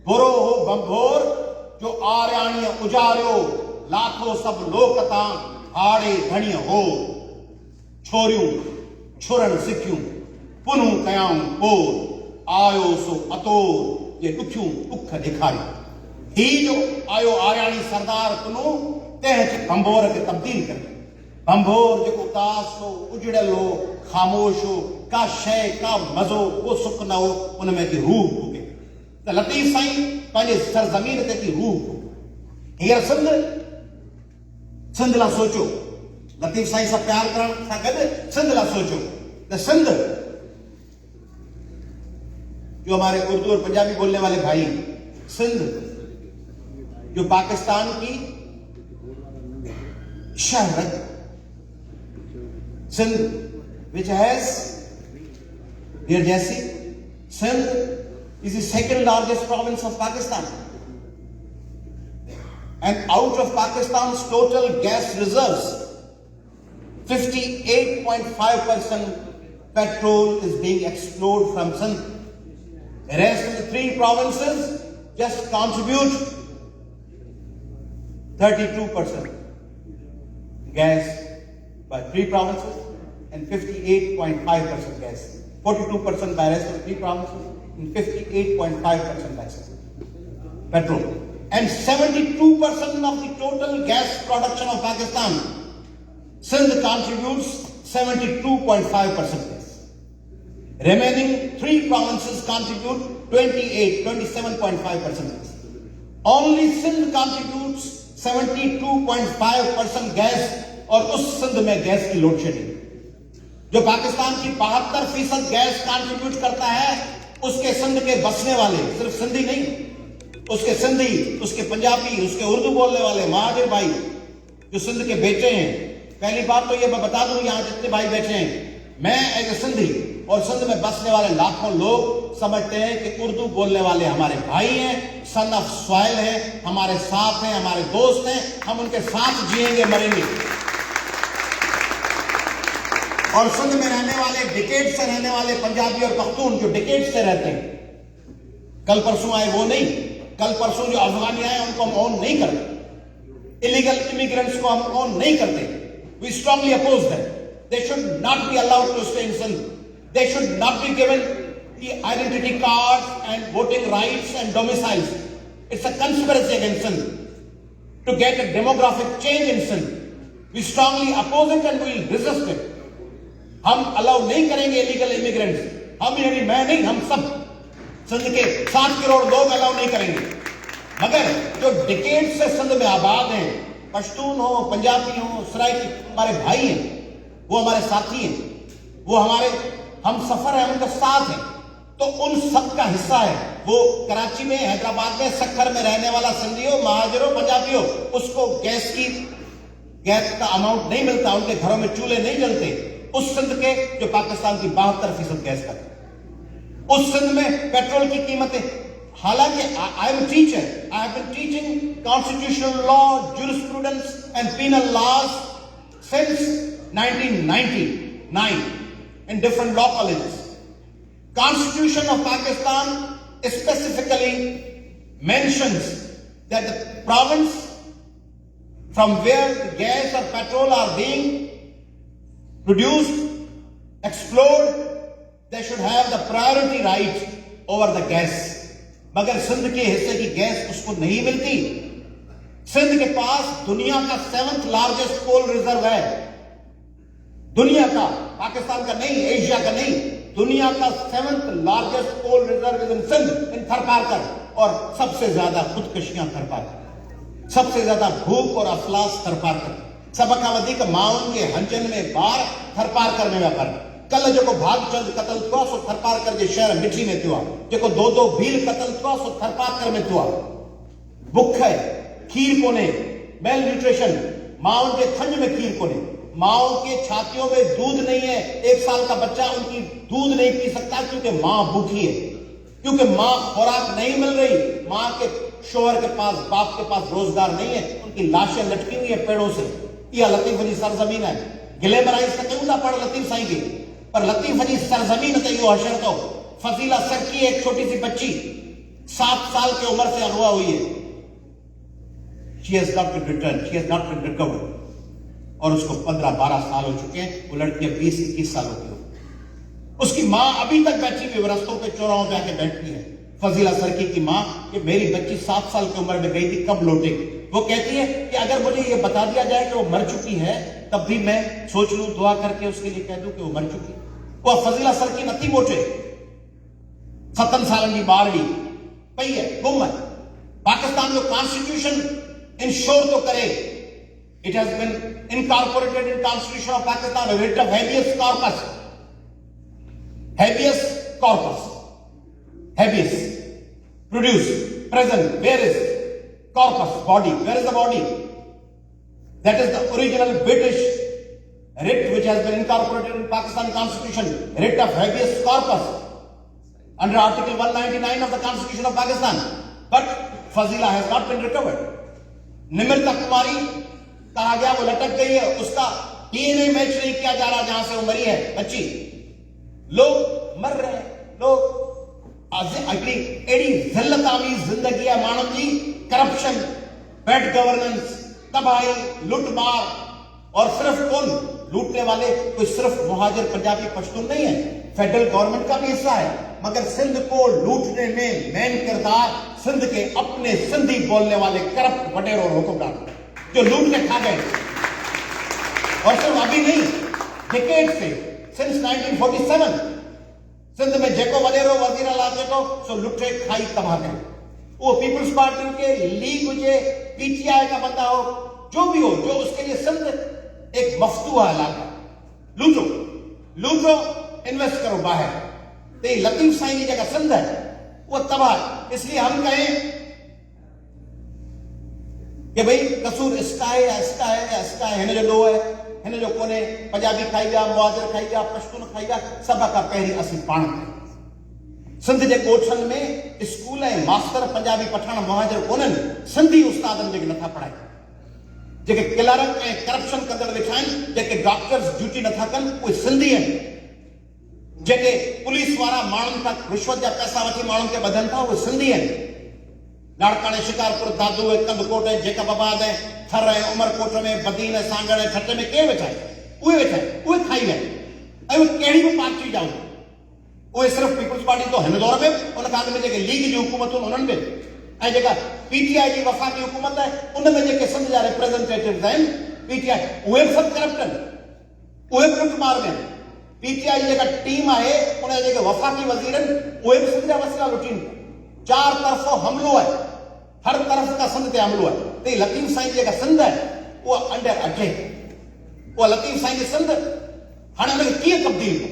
Speaker 2: बुरो हो भंभोर जो आर्याणी उजारियो, लाखो सब लोक तां हाड़े धणीअ हो। छोरियूं छुरन सिखियूं, पुनू कयाऊं पोर, आयो सो अतोर जे ॾुखियूं ॾुख ॾेखारियूं। ही जो आयो आर्याणी सरदार पुनू, तंहिं भंभोर खे तब्दील करे। भंभोर जेको उदास हो, उजड़ियल हो, ख़ामोश हो, का शइ, का मज़ो, को सुख न हो, उन में की रूह भुगे। त लतीफ़ साईं पंहिंजे सरज़मीन ते की रूह भुगे। हींअर सिंध लाइ सोचो, लतीफ़ साईं सां प्यार करण सां गॾु सिंध लाइ सोचो। त सिंध जो हमारे उर्दू और पंजाबी बोलने वाले भाई, सिंध जो पाकिस्तान की शहर, Sindh which has near Jesse, Sindh is the second largest province of Pakistan, and out of Pakistan's total gas reserves, 58.5% petrol is being explored from Sindh. The rest of the three provinces just contribute 32% gas by three provinces and 58.5% gas. 42% by rest of the three provinces and 58.5% by petrol. And 72% of the total gas production of Pakistan, Sindh contributes 72.5% gas. Remaining three provinces contribute 27.5% gas. Only Sindh contributes 72.5% gas, और उस सिंध में गैस की लोड शेडिंग, जो पाकिस्तान की 72% गैस कंट्रीब्यूट करता है, उसके सिंध के बसने वाले, सिर्फ सिंधी नहीं, उसके सिंधी, उसके पंजाबी, उसके उर्दू बोलने वाले महाजिर भाई जो सिंध के बेटे हैं। पहली बात तो ये मैं बता दूं, यहाँ जितने भाई बैठे हैं, मैं एज ए सिंधी और सिंध में बसने वाले लाखों लोग समझते हैं कि उर्दू बोलने वाले हमारे भाई हैं, सन ऑफ सॉइल हैं, हमारे साथ हैं, हमारे दोस्त हैं, हम उनके साथ जिएंगे मरेंगे। और सिंध में रहने वाले, डिकेड से रहने वाले पंजाबी और पख्तून जो डिकेड से रहते हैं, कल परसों आए वो नहीं, कल परसों जो अफगानी आए उनको हम ऑन नहीं करते, इलीगल इमिग्रेंट्स को हम ऑन नहीं करते। We strongly oppose that. They should not be allowed to stay in Sindh. They should not be given the identity cards and voting rights and domiciles. It's a conspiracy against Sindh to get a demographic change in Sindh. We strongly oppose it and we resist it. हम अलाउ नहीं करेंगे इलीगल इमिग्रेंट्स। हम यानी मैं नहीं, हम सब सिंध के 60 करोड़ लोग अलाउ नहीं करेंगे। मगर जो डिकेड से सिंध में आबाद हैं, पश्तून हो, पंजाबी हो, सराइकी, हमारे भाई हैं, वो हमारे साथी हैं, वो हमारे हम सफर हैं, उनका साथ हैं। तो उन सब का हिस्सा है। वो कराची में, हैदराबाद में, सक्खर में रहने वाला सिंधियों, महाजरों, पंजाबियों, उसको गैस का अमाउंट नहीं मिलता, उनके घरों में चूल्हे नहीं जलते। उस सिंध के जो पाकिस्तान की 72% गैस का, उस सिंध में पेट्रोल की कीमतें, हालांकि I am teacher, I have been teaching constitutional law, jurisprudence and penal laws since 1999 in different law colleges. Constitution of Pakistan specifically mentions that the province from where the gas or petrol are being produced, explored, they should have the priority right over the gas. मगर सिंध के हिस्से की गैस उसको नहीं मिलती। सिंध के पास दुनिया का 7th लार्जेस्ट कोल रिजर्व है, दुनिया का, पाकिस्तान का नहीं, एशिया का नहीं, दुनिया का 7th largest coal reserve in Sindh, in Tharparkar. और सबसे ज्यादा खुदकशियां थरपारकर, सबसे ज्यादा भूख और अफलास थरपारकर, सब खां वधीक माउन के हंजन में बार थरपारकर में व्यापार। कल जो भागचंद कतल थियो सो थरपारकर के शहर मिठी में थियो, जो 2-2 भील कतल थियो सो थरपारकर में थियो। बुख है, खीर कोने, मेल न्यूट्रिशन, माउन के खंज में खीर कोने, माओ के छातियों में दूध नहीं है, 1 साल का बच्चा उनकी दूध नहीं पी सकता क्योंकि मां भूखी है, क्योंकि मां खुराक नहीं मिल रही, मां के शोहर के पास, बाप के पास रोजगार नहीं है, उनकी लाशें लटकी हुई है पेड़ों से। यह लतीफ जी सरजमीन है, ग्लैमराइज तो क्यों ना पढ़ लतीफ साईं की, पर लतीफ जी सरजमीन तो यो हशर तो फजीला सरकी, एक छोटी सी बच्ची 7 साल की उम्र से अगवा हुई है। She has not been returned, she has not been recovered. और उसको 15-12 साल हो चुके हैं, वो लड़की 20-21 सालों की हो। उसकी मां अभी तक बैठी हुई रस्तों पे, चौराहों पे आके बैठती है। फजीला सरकी की मां, कि मेरी बच्ची 7 साल की उम्र में गई थी, कब लौटेगी? वो कहती है कि अगर मुझे ये बता दिया जाए कि वो मर चुकी है, तब भी मैं सोच लूं, दुआ करके उसके लिए कह दूं कि वो मर चुकी। वो फजीला सरकी नथी मोटे, 7 साल की बारड़ी पई है, गुम है। पाकिस्तान जो कॉन्स्टिट्यूशन इंश्योर तो करे, it has been incorporated in Constitution of Pakistan, a writ of habeas corpus, habeas corpus, habeas, produce, present, where is corpus, body, where is the body? That is the original British writ which has been incorporated in Pakistan Constitution, writ of habeas corpus, under Article 199 of the Constitution of Pakistan, but Fazila has not been recovered. निमृता कुमारी कहा गया वो लटक गई है, उसका डीएनए मैच नहीं किया जा रहा जहां से वो मरी है बच्ची। लोग मर रहे हैं, लोग अगली एड़ी जिल्लत आमीज जिंदगी है मानव जी, करप्शन, बैड गवर्नेंस, तबाही, लूटमार। और सिर्फ कौन लूटने वाले, कोई सिर्फ मुहाजिर पंजाबी पश्तून नहीं है, फेडरल गवर्नमेंट का भी हिस्सा है। मगर सिंध को लूटने में मेन किरदार सिंध के अपने सिंधी बोलने वाले करप्ट वडेर और हुक्मरान, जो लूट के खा गए। और सिर्फ अभी नहीं, डिकेड से, सिंस 1947 सिंध में जेको वडेरो वजीर आला जेको सो लुटे खाई तबाह करे। वो पीपल्स पार्टी के, लीग हुजे, पीटीआई का बंदा हो, जो भी हो, जो उसके लिए सिंध एक मफतूहा इलाका। लूटो लूटो, इन्वेस्ट करो बाहर। तो लतीफ साईं की जगह सिंध है, वो तबाह। इसलिए हम कहें कि भाई कसूर इसका है या इसका है या इसका है, हिन जो ॾोह है, हिन जो कोन्हे, पंजाबी खाई विया, मुहाजिर खाई विया, पश्तून खाई विया, सभ खां पहिरीं असीं पाण खाई। सिंध जे ॻोठनि में स्कूल ऐं मास्टर पंजाबी पठण मुहाजिर कोन्हनि, सिंधी उस्तादनि जेके नथा पढ़ाइनि, जेके क्लर्क ऐं करप्शन कंदड़ वेठा आहिनि, जेके डॉक्टर्स ड्यूटी नथा कनि, उहे सिंधी आहिनि। जेके पुलिस वारा माण्हुनि खां रिश्वत जा पैसा वठी माण्हुनि खे ॿधनि था, उहे सिंधी आहिनि। लाड़काणे, शिकारपुर, दादू, कंदकोट, जेकबाबाद, थर, उमरकोट में, बदीन, सांगड़, ठट में केरु वेठा आहिनि? उहे वेठा आहिनि, उहे खाई विया आहिनि। ऐं उहे कहिड़ी बि पार्टी जा हुजनि, उहे सिर्फ़ु पीपल्स पार्टी तो हिन दौर में, उन खां अॻु में जेके लीग जी हुकूमतूं उन्हनि में, ऐं जेका पीटीआई जी वफ़ाक़ी हुकूमत आहे, उन में जेके सिंध जा रिप्रेज़ेंटेटिव्स आहिनि पीटीआई, उहे बि सभु करप्ट आहिनि, उहे बि लुटमार में आहिनि। पीटीआई जेका टीम आहे, उन जा जेके वफ़ाक़ी वज़ीर आहिनि, उहे बि सिंध जा मसइला लुटीनि। 4 तरफ़ो हमलो आहे, हर तरफ़ खां सिंध ते हमलो आहे। त लतीफ़ साईं जेका सिंध आहे, उहा अंडर अटैक। उहा लतीफ़ साईं जी सिंध हाणे हुनखे कीअं तब्दील कयो?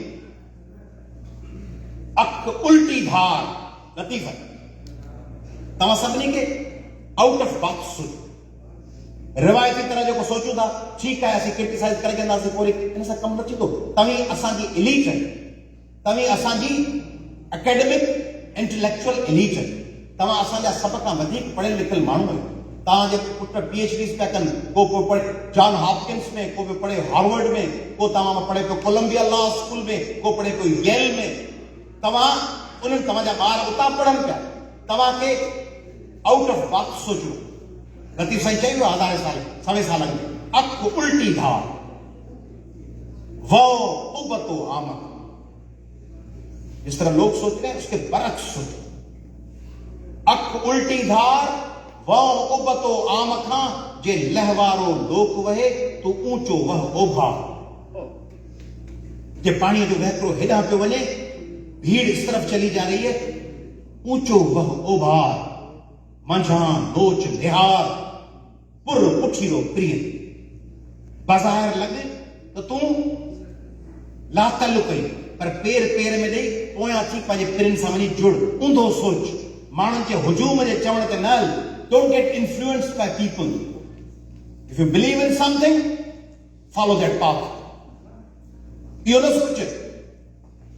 Speaker 2: अख उल्टी धार लतीफ़ तव्हां सभिनी खे आउट ऑफ बॉक्स सोचो रिवायती तरह जेको सोचूं था ठीकु आहे असीं क्रिटिसाइज़ करे कंदासीं पोइ इन सां कमु न थींदो तव्हीं असांजी एलीट आहियो तव्हीं असांजी एकेडमिक इंटेलेक्चुअल एलीट आहियो तव्हां असांजा सभ खां वधीक पढ़ियल लिखियल माण्हू आहियो तव्हांजे पुट PhDs पिया कनि को पियो पढ़े जॉन हॉपकिंस में को पियो पढ़े हार्वर्ड में को तव्हां पढ़े पियो कोलंबिया लॉ स्कूल में को पढ़े पियो येल में तव्हां उन्हनि तव्हांजा ॿार उतां पढ़नि पिया तव्हांखे आउट ऑफ बॉक्स सोचो लतीफ़ साईं चई वियो हज़ारे साल सवे साल में अख उल्टी धार वो उबतो आमद इस तरह लोग सोच रहे हैं उसके बरक्स सोचो अख उल्टी धार वो उबतो आम खां जे लहवारो लोक वहे तो ऊंचो वह ओभा जे पानी जो वहकरो हेॾां पियो वञे भीड़ इस तरफ चली जा रही है ऊंचो वह ओभार मंझां लोच निहार पुर पुठीरो प्रिय बाज़ार लॻे तो तूं लातल कई पर पेर पेर में ॾेई पोयां थी पंहिंजे पिरनि सां वञी जुड़ ऊंधो सोच माण्हुनि जे हुजूम जे चवण ते न हल don't get influenced by people if you believe in something follow that path you know soch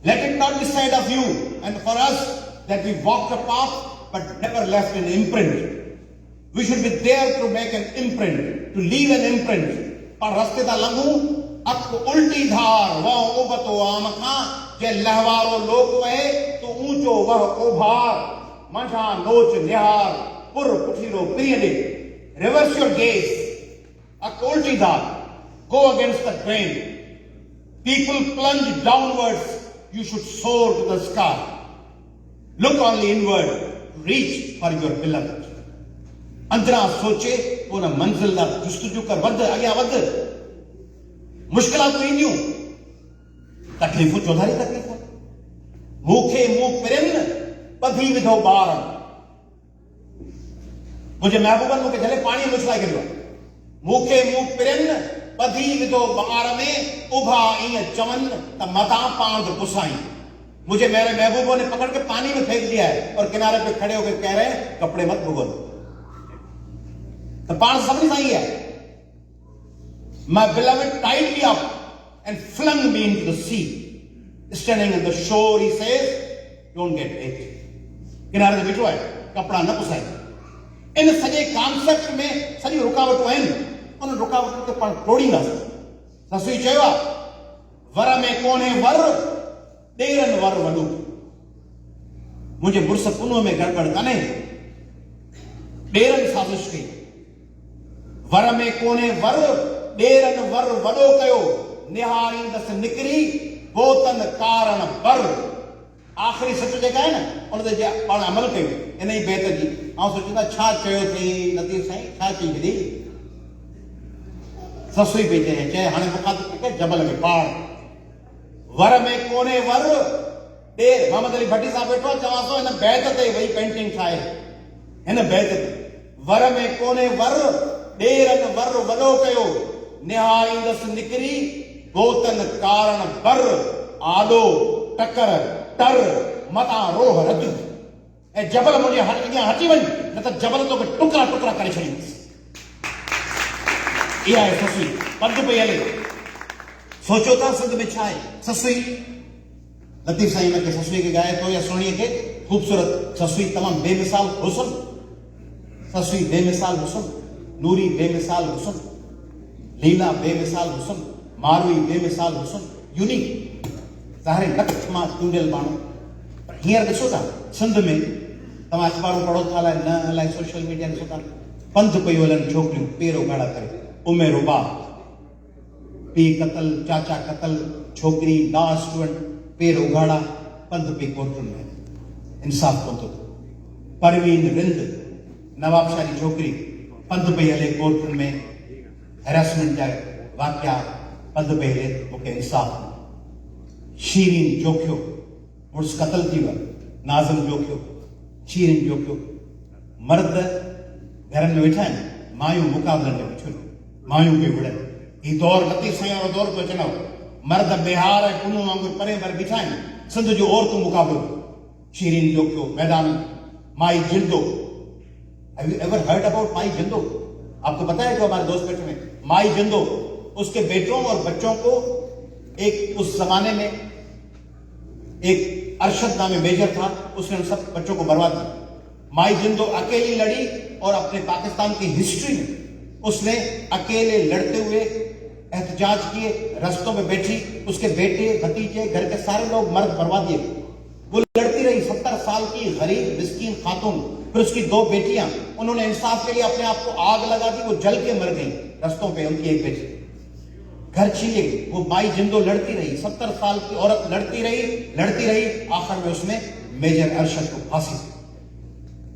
Speaker 2: let it not decide of you and for us that we walked a path but never left an imprint we should be there to make an imprint to leave an imprint par raste da langu ak ulti dhar wa ubato am kha je lahwaro lok wahe to uncho wah obhar manha noch nihar pur puthiro priyade reverse your gaze ak ulti dhar go against the train people plunge downwards you should soar to the sky look only inward reach for your beloved अंदरां सोचे उन मंज़िल दा जुस्तजू कर वध अॻियां वध मुश्किलातूं ईंदियूं तकलीफ़ूं चौधारी तकलीफ़ूं मूंखे मूं पिरनि ॿधी विधो ॿार मुंहिंजे महबूबनि मूंखे झले पाणी में उछलाए छॾियो मूंखे मूं पिरनि ॿधी विधो ॿार में उभा ईअं चवनि त मथां पांद पुसाई मुझे मेरे महबूबों ने पकड़ के पानी में फेंक दिया है और किनारे पे खड़े होकर कह रहे हैं कपड़े मत भुगो तो पांच सभी सही है My beloved tied me up and flung me into the sea. Standing on the shore, he says, don't get wet. किनारे से बिठो है कपड़ा न पुसाए इन सॼे कॉन्सेप्ट में सॼी रुकावटूं आहिनि उन रुकावटूं खे पाण तोड़ींदासीं ससुई चयो आहे वर में कोन्हे वर ॾेरनि वर वॾो मुंहिंजे मुड़ुस पुनो में गड़बड़ कान्हे ॾेरनि साज़िश कई वर में कोन्हे वर ॾेरनि वर वॾो कयो निहारींदसि निकिरी बोतन कारण बर आख़िरी सच जेका आहे न उन ते पाण अमल कयो इन ई बैत जी ऐं सोचींदा छा चयो अथई लतीफ़ साईं छा चई छॾी ससुई पई चए हाणे मूंखां जबल में पाड़ वर में कोन्हे वर ॾेर मोहम्मद अली भट्टी साहब वेठो चवां थो हिन बैत ते वही पेंटिंग ठाहे हिन बैत ते वर में कोन्हे वर ॾेरनि वर वॾो कयो निहारींदसि निकिरी बोतन कारण बर आॾो टकर टर मतां रोह रद ऐं जबल मुंहिंजे अॻियां हटी वञ न त जबल तोखे टुकड़ा टुकड़ा करे छॾींदुसि इहा आहे ससुई पंधु पई हले सोचो था सिंध में छा आहे ससुई लतीफ़ साईं हिनखे ससुई खे ॻाए थो या सुहिणीअ खे ख़ूबसूरत ससुई तमामु बेमिसाल हुसन ससुई बेमिसाल हुसन नूरी बेमिसाल हुसन लीला बेमिसाल हुसन मारवी बेमिसाल हुसन यूनिक ज़ाहिर लख मां चूंडियल माण्हू पर हींअर ॾिसो था सिंध में तव्हां अख़बारूं पढ़ो था अलाए न अलाए सोशल मीडिया ॾिसो था पंधु पयूं हलनि छोकिरियूं पेर उघाड़ा करे उमे रुबा पीउ क़तल चाचा क़तल छोकिरी लॉ स्टूडेंट पेर उघाड़ा पंधु पई कोर्टुनि में इंसाफ़ कोन थो थिए परवीन रिंद नवाब शाह जी छोकिरी पंधु पई हले कोर्टुनि में हेरासमेंट जा वाक़िया पंधु पई हले मूंखे इंसाफ़ शीरीन जोखियो मुड़ुसु क़तल थी वियो नाज़िम जोखियो शीरीन जोखियो मर्द घरनि में वेठा आहिनि मायूं मुक़ाबलनि में वेठियूं मायूं पियूं विढ़नि ही दौर लतीफ़ साईं वारो दौर पियो चवंदो मर्द बिहार ऐं पुनू वांगुरु परे पर बीठा आहिनि सिंध जो औरतूं मुक़ाबिलो शीरीन जोखियो मैदान Mai Jindo. Have you ever heard about Mai Jindo? आपको पता है जो हमारे दोस्त बैठे में माई जिंदो, उसके बेटों और बच्चों को एक उस जमाने में एक अरशद नामे मेजर था, उसने उन सब बच्चों को बर्बाद किया। माई जिंदो अकेली लड़ी और अपने पाकिस्तान की हिस्ट्री में उसने अकेले लड़ते हुए एहतजाज किए, रस्तों में बैठी, उसके बेटे भतीजे घर के सारे लोग मर्द बर्बाद दिए। वो लड़ती रही 70 साल की गरीब मिस्कीन खातून, फिर उसकी 2 बेटियां, उन्होंने इंसाफ के लिए अपने आप को आग लगा दी, वो जल के मर गई रस्तों पे। उनकी एक बेटी घर छीने गई, वो माई जिंदो लड़ती रही, 70 साल की औरत लड़ती रही, आखिर में उसने मेजर अरशद को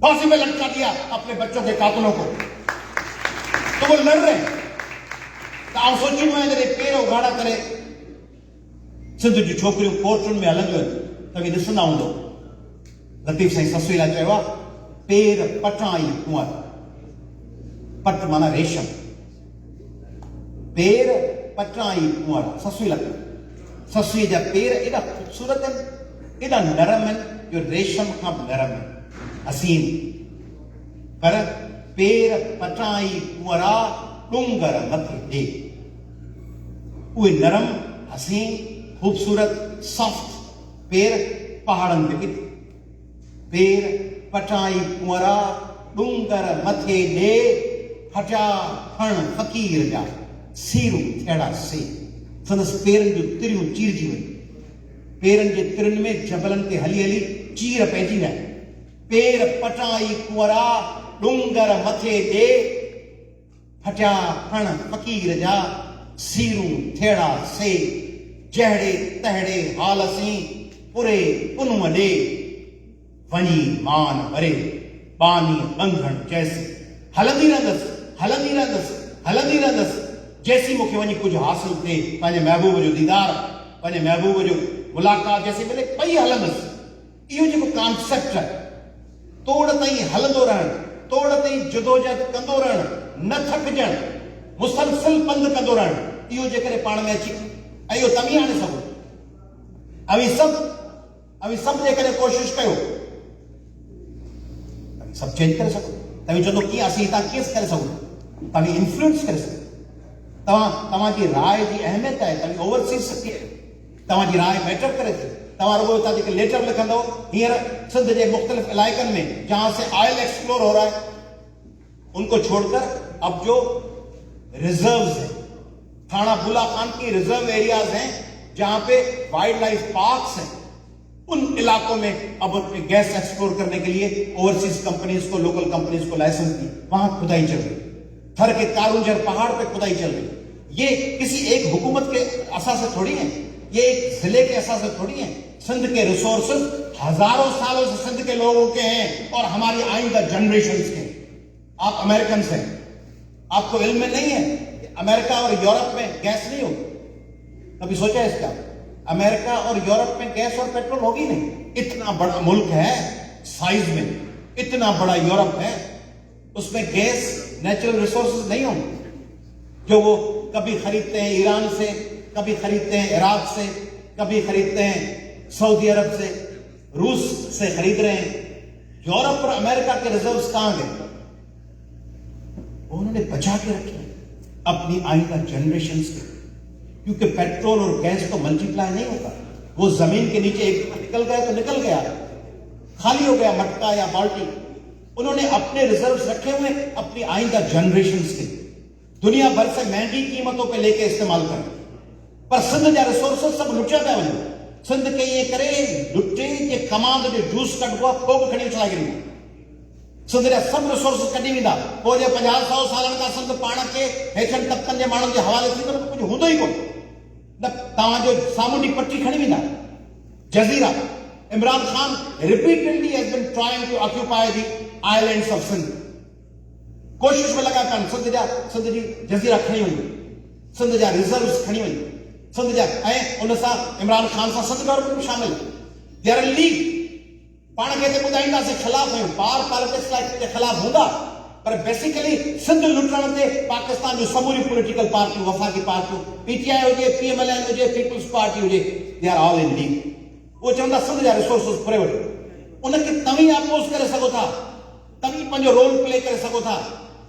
Speaker 2: फांसी में लटका दिया अपने बच्चों के कातलों को। तो वो लड़ रहे हैं, तो आप सोचूं मैं जॾहिं पेर उघाड़ा करे सिंध जी छोकिरियूं कोर्टुनि में हलंदियूं आहिनि तव्हां ॾिसंदा हूंदो, लतीफ़ साईं ससुई लाइ चयो आहे पेर पटाई कुंवर, पट माना रेशम, पेर पटाई कुंवर, ससुई जा पेर एॾा ख़ूबसूरत आहिनि, एॾा नरम आहिनि जो रेशम खां बि नरम आहिनि, हसीन। पर पेर पटाई कुंवरा डूंगर मथे ॾे, उहे नरम हसीन खूबसूरत सॉफ्ट पेर पहाड़नि ते किथे। पेर पटाई कुंवरा डूंगर मथे ॾे, हटा खण फ़कीर जा सीरूं थियड़ा से। संदसि पेरनि जूं तिरियूं चीरजी वई, पेरनि जे तिरुनि में जबलनि ते हली हली चीर पइजी विया। पेर पटाई कुंवरा डूंगर मथे ॾे, हटिया खण फ़कीर जा सीरूं थियड़ा से। जहिड़े तहिड़े हाल सी पुरे पुनुअ ॾे, वञी मान वरे बानी बंधण जैसे। हलंदी रहंदसि जैसी मूंखे वञी कुझु हासिल थिए, पंहिंजे महबूब जो दीदार, पंहिंजे महबूब जो मुलाक़ात जैसे मिले पई हलंदसि। इहो जेको कॉन्सेप्ट आहे, तोड़ ताईं हलंदो रहणु, तोड़ ताईं जदोजहद कंदो रहणु, न थकिजणु, मुसलसिल पंधु कंदो रहणु, इहो जेकॾहिं पाण में अची ऐं इहो तव्हीं आणे सघो। अवी सभु जेकॾहिं कोशिशि कयो, सभु चेंज करे सघो। तव्हीं चवंदो कीअं असीं हितां कीअं करे सघूं, तव्हीं इन्फ्लुएंस करे सघो। तव्हांजी राय जी अहमियत आहे, तव्हीं ओवरसीज सघी आहे, तव्हांजी राय मैटर करे थी। तव्हां रुगो हितां जेके लेटर लिखंदो, हींअर सिंध के मुख्तलिफ इलाइक़नि में जहां से ऑयल एक्सप्लोर हो रहा है, उनको छोड़कर अब जो रिजर्व्स हैं, थाना बुला खान की रिजर्व एरियाज हैं, जहां पे वाइल्ड लाइफ पार्क्स हैं, उन इलाकों में अब गैस एक्सप्लोर करने के लिए ओवरसीज कंपनीज को, लोकल कंपनीज को लाइसेंस दी। वहां खुदाई चल रही, थर के कारूंजर पहाड़ पे खुदाई चल रही। ये किसी एक हुकूमत के असा से थोड़ी है, ये एक जिले के असा से थोड़ी है। सिंध के रिसोर्सेज हजारों सालों से सिंध के लोगों के हैं और हमारी आइंदा जनरेशंस के। आप अमेरिकन हैं, आपको इल्म में नहीं है अमेरिका और यूरोप में गैस नहीं होगी? कभी सोचा है इसका? अमेरिका और यूरोप में गैस और पेट्रोल होगी नहीं। इतना बड़ा मुल्क है साइज में, इतना बड़ा यूरोप है, उसमें गैस नेचुरल रिसोर्सेज नहीं होंगे जो वो कभी खरीदते हैं ईरान से, कभी खरीदते हैं इराक से, कभी खरीदते हैं सऊदी अरब से, रूस से खरीद रहे हैं। यूरोप और अमेरिका के रिजर्व्स कहां गए? उन्होंने बचा के रखे अपनी आइंदा जनरेशंस के, क्योंकि पेट्रोल और गैस तो मल्टीप्लाई नहीं होता। वो जमीन के नीचे एक निकल गया तो निकल गया, खाली हो गया मटका या बाल्टी। उन्होंने अपने रिजर्व्स रखे हुए अपनी आइंदा जनरेशंस के, दुनिया भर से महंगी कीमतों पे लेके इस्तेमाल करें। पर सिंध जा रिसोर्सेस सब लुटिया पिया वञनि। सिंध के ये करे लुटे जे कमांड जो जूस कढबो आहे, फोग खणी उछला गिरी। सिंध जा सब रिसोर्सेस कढी वेंदा, पोइ जे 50-100 सालनि खां सिंध पाण खे हेठनि तबक़नि जे माण्हुनि जे हवाले थींदो न, कुझु हूंदो ई कोन। न तव्हांजो सामुंडी पट्टी खणी वेंदा जज़ीरा। Imran Khan repeatedly has been trying to occupy the islands of Sindh. कोशिश में लगा पिया सिंध जी जज़ीरा खणी वञे, सिंध जा रिजर्व्स खणी वञे, सिंध जा, ऐं उन सां इमरान खान सां सिंध गवर्नमेंट भी शामिल। देयर आर लीग, पाण खे ते ॿुधाईंदासीं ख़िलाफ़ आहियूं, पार पॉलिटिक्स जे ख़िलाफ़ हूंदा, पर बेसिकली सिंध लुटण ते पाकिस्तान जो समूरी पॉलिटिकल पार्टियूं, वफ़ाक़ी पार्टियूं, पीटीआई हुजे, पीएमएलएन हुजे, पीपल्स पार्टी हुजे, they are all in league. वो चवंदा सिंध जा रिसोर्सिस फुरे वठो, उनखे तव्हीं अपोज करे सघो था, तव्हीं पंहिंजो रोल प्ले करे सघो था,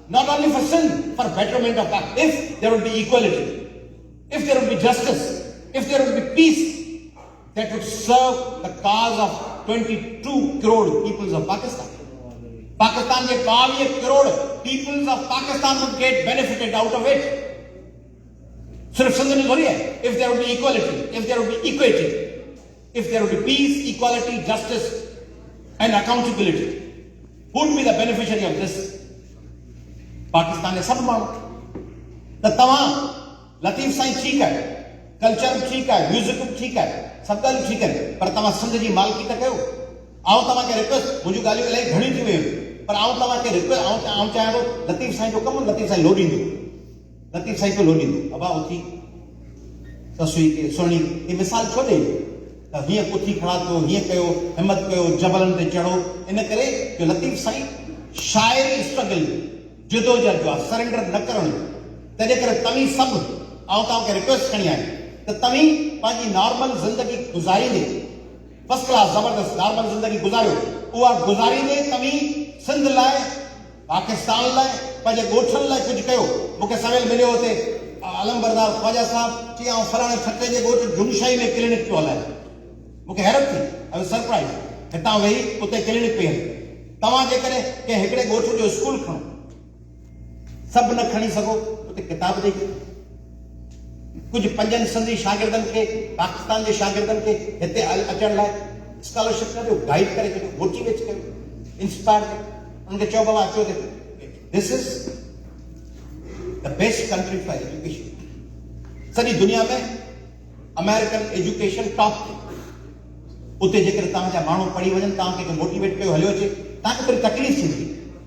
Speaker 2: not only for sin, for betterment of that. If there would be equality, if there would be justice, if there would be peace, that would serve the cause of 22 crore peoples of Pakistan. Pakistan के 22 crore peoples of Pakistan would get benefited out of it. सिर्फ सिंध में थोड़ी है. If there would be equality, if there would be equity, if there would be peace, equality, justice and accountability, who would be the beneficiary of this? Pakistan ने सब माण्हू. त तव्हां लतीफ़ साईं ठीकु आहे, कल्चर बि ठीकु आहे, म्यूज़िक बि ठीकु आहे, सभु ॻाल्हियूं ठीकु आहिनि, पर तव्हां सिंध जी मालिकी त कयो. आउं तव्हांखे रिक्वेस्ट, मुंहिंजूं ॻाल्हियूं इलाही घणियूं थी वियूं, पर आउं तव्हांखे रिक्वेस्ट, आउं चाहियां थो लतीफ़ साईं जो कमु लतीफ़ साईं लोॾींदो, लतीफ़ साईं खे लोॾींदो. अबा उथी ससुई खे सुहिणी ही मिसाल छो ॾेई त हीअं उथी खड़ा थियो, हीअं कयो, हिमत कयो, जबलनि ते चढ़ो, इन करे जो लतीफ़ साईं शाइरी स्ट्रगल जदोजहद जो आहे, सरेंडर न करणु. तंहिंजे करे तव्हीं सभु, आउं तव्हांखे रिक्वेस्ट खणी आहियां त तव्हीं पंहिंजी नॉर्मल ज़िंदगी गुज़ारींदे, फर्स्ट क्लास ज़बरदस्त नॉर्मल ज़िंदगी गुज़ारियो, उहा गुज़ारींदे तव्हीं सिंध लाइ, पाकिस्तान लाइ, पंहिंजे ॻोठनि लाइ कुझु कयो. मूंखे सवेल मिलियो हुते आलम बरदार ख्वाजा साहब चई आउं फलाणे छटे जे ॻोठ जुमशाही में क्लिनिक पियो हलाए. मूंखे हैरत थी, आई वाज सरप्राइज. हितां वेही उते क्लिनिक पई हले. तव्हां जेकॾहिं कंहिं हिकिड़े ॻोठ जो स्कूल खणो, सभु न खणी सघो, उते किताब ॾेई कुझु 5 सिंधी शागिर्दनि खे, पाकिस्तान जे शागिर्दनि खे हिते अचण लाइ स्कॉलरशिप न ॾियो, गाइड करे छॾियो, मोटिवेट कयो, इंस्पायर कयो, उनखे चओ बाबा अचो. This is the best country for education. सॼी दुनिया में अमेरिकन एजुकेशन टॉप ते. उते जेकर तव्हांजा माण्हू पढ़ी वञनि, तव्हांखे मोटिवेट कयो हलियो अचे, तव्हांखे थोरी तकलीफ़ थींदी,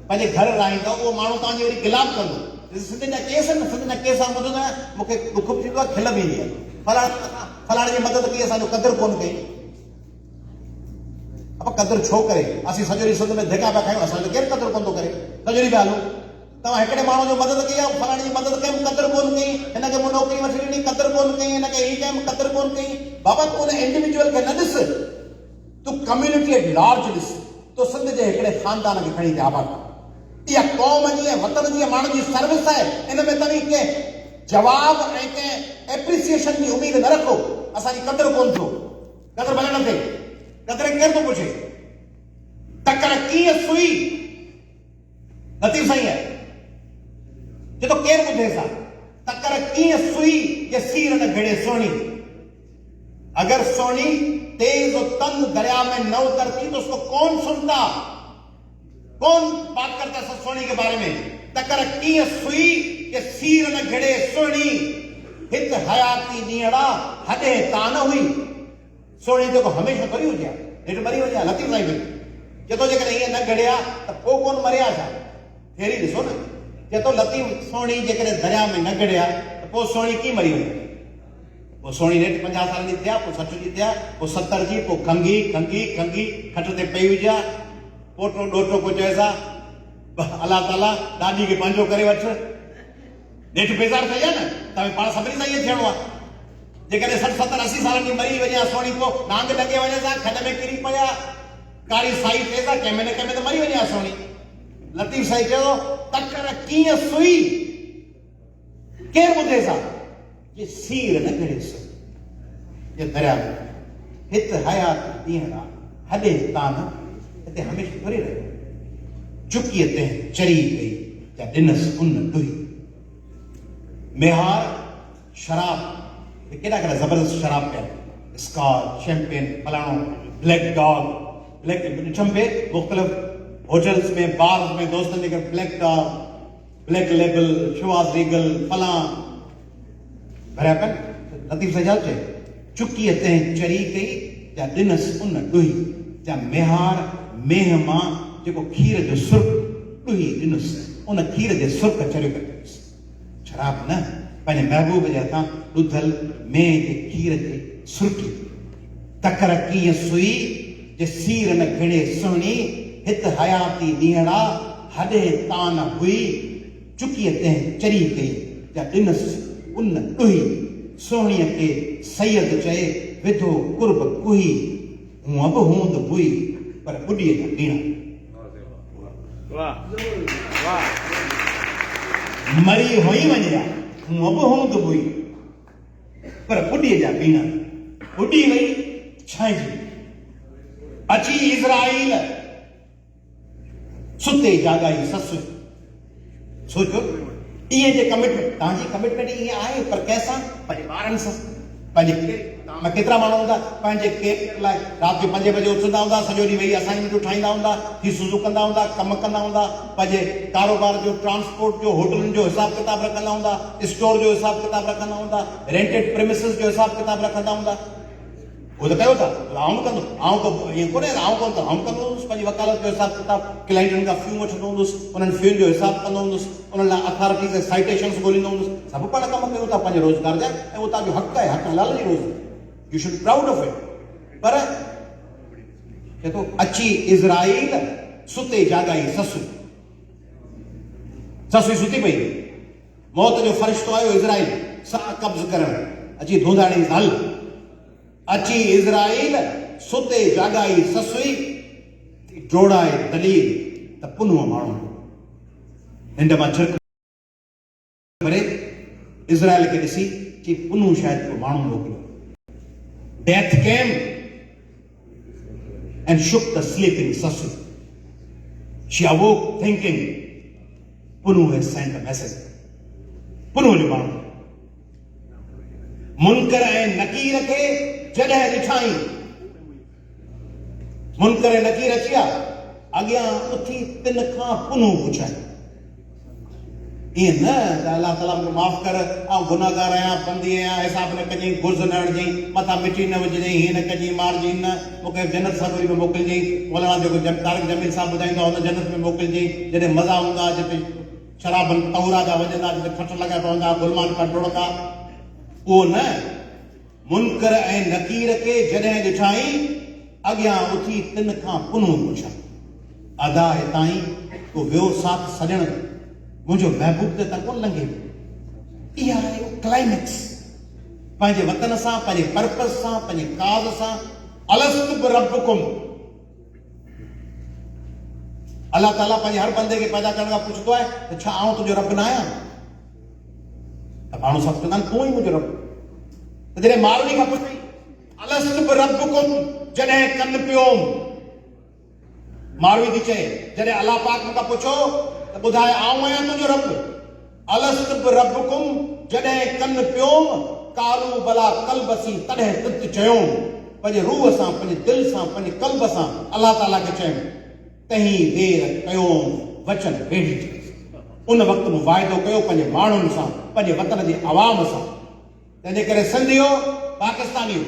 Speaker 2: पंहिंजे घर राईंदो, उहो माण्हू तव्हांजी वरी गिलाप कंदो. सिंध जा केस आहिनि, सिंध जा केस आऊं ॿुधंदो आहियां, मूंखे दुख बि थींदो आहे, खिल बि ईंदी आहे. फलाणे जी मदद कई, असांजो क़दुरु कोन कई. अब क़दुरु छो करे? असीं सॼो ॾींहुं सिंध में धिका पिया खायूं, असांजो केरु क़दुरु कोन थो करे, सॼो ॾींहुं पिया हलूं. तव्हां हिकिड़े माण्हू जो मदद कई आहे, फलाणे जी मदद कयमि, क़दुरु कोन कई, हिनखे मूं नौकरी वठी ॾिनी, क़दुरु कोन कई, हिनखे हीअ कयमि, क़दुरु कोन कई. बाबा तूं हुन इंडिविजुअल खे न ॾिस, तूं कम्युनिटी एट लार्ज ॾिस. तो सिंध जे हिकिड़े ख़ानदान खे खणी आबाद. इहा क़ौम जी ऐं वतन जी माण्हुनि जी सर्विस आहे. इन में तव्हीं कंहिं जवाब ऐं कंहिं एप्रिसिएशन जी उमेद न रखो. असांजी क़दुरु कोन थियो, क़दुरु भले न थिए, क़दुरु केरु थो पुछे? तकर कीअं सुई लतीफ़ साईं आहे, जे तो केरु ॿुधे सा, तकर कीअं सुई ये सीर न घिड़े सोनी. अगर सोनी तेज और तंग दरिया में न उतरती तो उसको कौन सुनता, कौन बात करता है सोनी के बारे में. तकर कीअं सुई ये सीर न घिड़े सोनी, हित हयाती नीड़ा हॾे तान हुई. सोनी जेको हमेशह भरी हुजे, हेठि मरी वञे. लतीफ़ साईं बि चए थो जेकॾहिं ईअं न घड़िया त पोइ कोन मरिया छा? फेरी ॾिसो न, चए थो लतीफ़ सोणी जेकॾहिं दरिया में न घड़िया त पोइ सोणी कीअं मरी वञे? पोइ सोणी नेठि 50 साल जी थिया, पोइ 60 जी थिया, पोइ 70 जी, पोइ खंगी खंगी खंगी खट ते पई हुजा, पोटो ॾोटो को चएसा अलाह ताला ॾाॾी खे पंहिंजो करे वठ. नेठि बेज़ार थी विया न, तव्हां पाण सभिनी सां ईअं थियणो आहे. जेकॾहिं 60 70 80 साल जी मरी वञे सोणी, पोइ नांग लॻे वञे सा, खॾ में किरी पिया, कारी साई थिए सा, कंहिंमें न कंहिंमें त मरी वञे सोणी. लतीफ़ साईं चयो तकर कीअं सुई, केरु ॿुधे सा, ये सीर न घिड़ेस ये दरिया में, हित हयात ॾींहं हॾे तान, हिते हमेशह भरी रहियो. चुकीअ ते चरी गई या ॾिनसि उन ॾुही. मेहार शराब, केॾा केॾा ज़बरदस्त शराब पिया, स्कॉच, शैंपेन, फलाणो, ब्लैक डॉग, ब्लैक चंबे, मुख़्तलिफ़ होटल्स में, बार्स में दोस्तनि जे करे Black Dog, Black Label, Chivas Regal, फलां भरिया पिया. लतीफ़ साईं छा चए? चुकीअ ते चरी कई या ॾिनसि उन ॾुही. या मेहार मेह मां जेको खीर जो सुर्ख ॾुही ॾिनुसि, उन खीर जे सुर्ख चरियो करे. शराब न, पंहिंजे महबूब जे हथां ॾुधल मेह जे खीर जे सुर्खी. तकर कीअं सुई जे सीर न घिड़े सुहिणी, हित हयाती ॾींहड़ा हॾे तान हुई. चुकीअ ते चरी कई या ॾिनसि उन ॾुही. सोहणीअ खे सैयद चए विधो कुर्ब कुही. हूं अब हूंद हुई पर बुॾीअ जा ॾींहं मरी हुई वञे हूं अब हूंद हुई पर बुॾीअ जा ॾींहं बुॾी वई छांइजी अची इज़राइल सुते जाॻाई ससु सोचो इहे जे कमिटमेंट तव्हांजी कमिटमेंट ईअं आहे पर कंहिंसां पंहिंजे ॿारनि सां पंहिंजे तव्हां केतिरा माण्हू हूंदा पंहिंजे केर लाइ राति जो 5 बजे उथंदा हूंदा सॼो ॾींहुं वेही असाइनमेंटूं ठाहींदा हूंदा फीसूं कंदा हूंदा कमु कंदा हूंदा पंहिंजे कारोबार जो ट्रांसपोर्ट जो होटलुनि जो हिसाब किताब रखंदा हूंदा स्टोर जो हिसाब किताब रखंदा हूंदा रेंटेड प्रेमिसिस जो हिसाब किताब रखंदा हूंदा वो तो कयो था आउं कंदो आउं को ईअं कोन्हे आउं कोन त आउं कंदो हुउसि पंहिंजी वकालत जो हिसाब किताब क्लाइंटनि खां फ्यू वठंदो हूंदुसि उन्हनि फ्यूनि जो हिसाब कंदो हूंदुसि उन्हनि लाइ अथॉरिटीज़ ऐं साइटेशन्स ॻोल्हींदो हूंदुसि सभु पाण कमु कयूं था पंहिंजे रोज़गार जा ऐं उहो तव्हांजो हक़ु आहे हक़ु हलाल जी रोज़ you should proud of it पर चए थो अची इज़राइल सुते जाॻाई ससु ससु सुती पई मौत जो फ़रिश्तो आयो इज़राइल साह कब्ज़ करणु अची धोधाणी हल अची इज़राइल सुते जाॻाई ससुई जोड़ाए दलील त पुनुअ माण्हू निंड मां झिरक भरे इज़राइल खे ॾिसी चई पुनु शायदि को माण्हू मोकिलियो death came and shook the sleeping sasu. She awoke thinking Punu has sent a message. Punu जो माण्हू मुनकर ऐं नकीर खे जॾहिं ॾिठाई मुनकर ऐं नकीर अची विया अॻियां उथी तिन खां पुनु पुछाई ईअं न त अलाह ताला मूंखे माफ़ कर ऐं गुनाहगार आहियां बंदी आहियां हिसाब न कजांइ गुर्ज़ न हणजांइ मथां मिटी न विझजांइ हीअं न कजांइ मारजांइ न मूंखे जन्नत सागरी में मोकिलिजांइ मौलाना जेको तारिक जमील साहिबु ॿुधाईंदा हुन जन्नत में मोकिलिजांइ जॾहिं मज़ा हूंदा जिते शराबनि तौरा जा वॼंदा जिते ठठ लॻा पवंदा गुलमान का ढोड़का उहो न मुनकर ऐं नकीर खे जॾहिं ॾिठाई अॻियां उथी तिन खां पुनु पुछा अदा हितां ई को वियो साथ सॼण मुंहिंजो महबूब त कोन लंघे इहा आहे क्लाइमेक्स पंहिंजे वतन सां पंहिंजे पर्पस सां पंहिंजे काज़ सां अलस्तु बिरब्बिकुम अलाह ताला पंहिंजे हर बंदे खे पैदा करण खां पुछंदो आहे त छा आउं तुंहिंजो रब न आहियां त माण्हू सभु चवंदा आहिनि तूं ई मुंहिंजो रब त जॾहिं मारणी खां पुछई अलस्तु बिरब्बिकुम जॾहिं कनि पियो मारवी थी चए जॾहिं अलाह पाक मूंखां पुछो त ॿुधाए आउं आहियां तुंहिंजो रब अलस्तु बिरब्बिकुम जॾहिं कनि पियो कालू भला कल्बसी तॾहिं तित चयो पंहिंजे रूह सां पंहिंजे दिलि सां पंहिंजे कल्ब सां अलाह ताला खे चयो तंहिं देर कयो वचन वेड़ी उन वक़्तु मूं वाइदो कयो पंहिंजे माण्हुनि सां पंहिंजे वतन जे अवाम सां तंहिंजे करे सिंधियो पाकिस्तानियो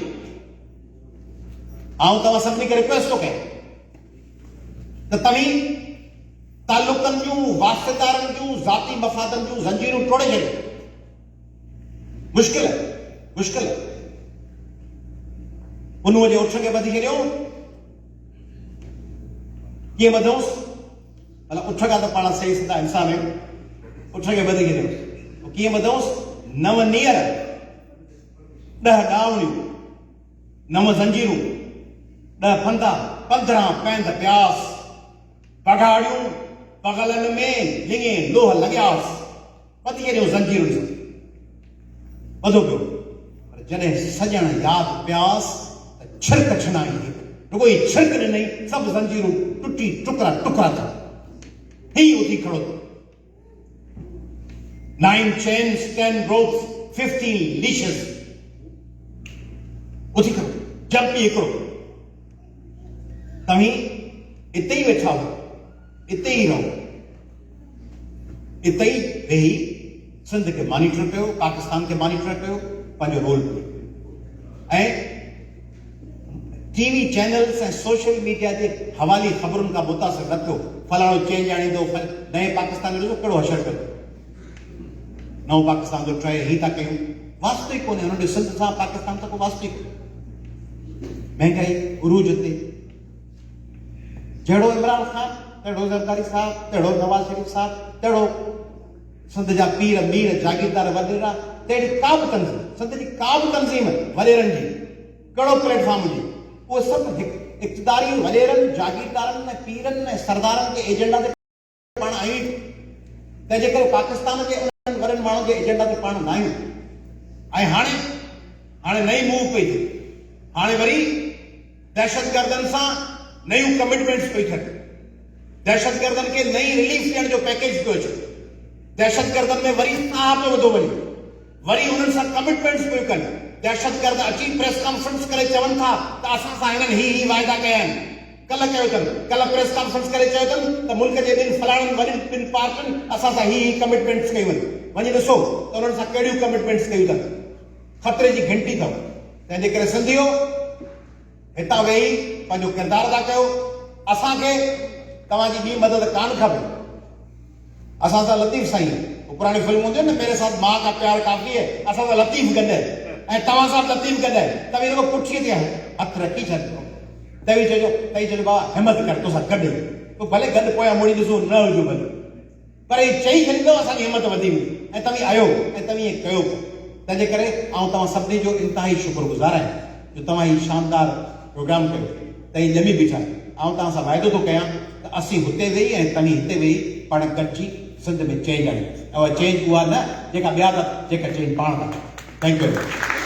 Speaker 2: आउं तव्हां सभिनी खे रिक्वेस्ट थो कयां त तव्हीं तालुकनि जूं वास्तेदारनि जूं ज़ाती मफ़ादनि जूं ज़ंजीरूं तोड़े छॾियो मुश्किल आहे पुनुअ जे उठ खे ॿधी छॾियो कीअं ॿधोसि भला उठ खां त पाण सही सिधा इंसान आहियूं उठ खे ॿधी छॾियोसि कीअं ॿधोसि 9 नीर 10 ॾावणियूं 9 ज़ंजीरूं 10 फंदा 15 पैंद प्यास पघाड़ियूं पगलनि में लिङे लोह लॻियासि ॿधी छॾियो ज़ंजीरुनि सां ॿधो पियो पर जॾहिं सॼण यादि पियासि त छिरक छिनाई रुॻो ई छिरक ॾिनई सभु ज़ंजीरूं टुटी टुकड़ा थिया ही उथी खड़ो 9 chains 10 ropes 15 leashes उथी खड़ो जंपी हिकिड़ो तव्हीं इते ई वेठा हो इते ई रहो इते ई वेही सिंध खे मॉनिटर कयो पाकिस्तान खे मॉनिटर कयो पंहिंजो रोल कयो ऐं टीवी चैनल्स ऐं सोशल मीडिया जे हवाली ख़बरुनि खां मुतासिर न थियो फलाणो चेंज आणींदो नए पाकिस्तान जो कहिड़ो असरु कयो नओं पाकिस्तान जो ट्राए ही था कयूं वास्तविक कोन्हे हुन ॾे सिंध सां पाकिस्तान सां को वास्तविक महांगाई उरूज ते जहिड़ो इमरान ख़ान तहिड़ो ज़रदारी साहब तहिड़ो नवाज़ शरीफ़ साहब तहिड़ो सिंध जा पीर मीर जागीरदार वॾेरा तहिड़ी का बि तंज़ीम सिंध जी का बि तंज़ीम वॾेरनि जी कहिड़ो प्लेटफॉर्म हुजे उहे सभु हिकु इक़्तिदारी वॾेरनि जागीरदारनि ऐं पीरनि ऐं सरदारनि जे एजेंडा ते पाण आहियूं, तंहिंजे करे पाकिस्तान जे उन्हनि वॾनि माण्हुनि जे एजेंडा ते पाण न आहियूं। ऐं हाणे नई मूव पई थिए, हाणे वरी दहशतगर्दनि सां नयूं कमिटमेंट्स पई थियनि, दहशतगर्दनि खे नई रिलीफ ॾियण जो पैकेज पियो अचे, दहशतगर्दनि में वरी साह पियो वधो वरी उन्हनि सां कमिटमेंट्स पियो कनि। दहशतगर्द अची प्रेस कॉन्फ्रेंस करे चवनि था त असां सां हिननि ही वाइदा कया आहिनि। कल्ह कयो अथनि, कल्ह प्रेस कॉन्फ्रेंस करे चयो अथनि त मुल्क जे ॿिनि फलाणनि वॾियुनि ॿिनि पार्टियुनि असां सां ही कमिटमेंट्स कयूं आहिनि। वञी ॾिसो त उन्हनि सां कहिड़ियूं कमिटमेंट्स कयूं अथनि। ख़तरे जी घंटी अथव। तंहिंजे करे सिंधियो हितां वेही पंहिंजो किरदारु अदा कयो। असांखे तव्हांजी ॿी मदद कान खपे। असां सां लतीफ़ साईं, पुराणी फिल्म हूंदी न, मेरे साथ मां का प्यार काफ़ी है, असां सां लतीफ़ गॾु आहे ऐं तव्हां सां लतीफ़ गॾु आहे। तव्हां रुगो पुठीअ ते हथु रखी छॾिजो, तव्हीं चइजो बाबा हिमत कर, तोसां गॾु तूं भले गॾु पोयां मुड़ी ॾिसो न हुजो भले, पर ही चई छॾींदो असांजी हिमत वधी वई ऐं तव्हीं आयो ऐं तव्हीं ईअं कयो। तंहिंजे करे आउं तव्हां सभिनी जो इंतिहाई शुक्रगुज़ार आहियां जो तव्हां ही शानदार प्रोग्राम कयो, तव्हीं ॼमी बीठा। आउं तव्हां सां वाइदो थो कयां त असीं हुते वेही ऐं तव्हीं हिते वेही पाण गॾिजी सिंध में चेंज आणियूं। ऐं चेंज उहा न जेका ॿिया था, जेका चेंज पाण था। Thank you.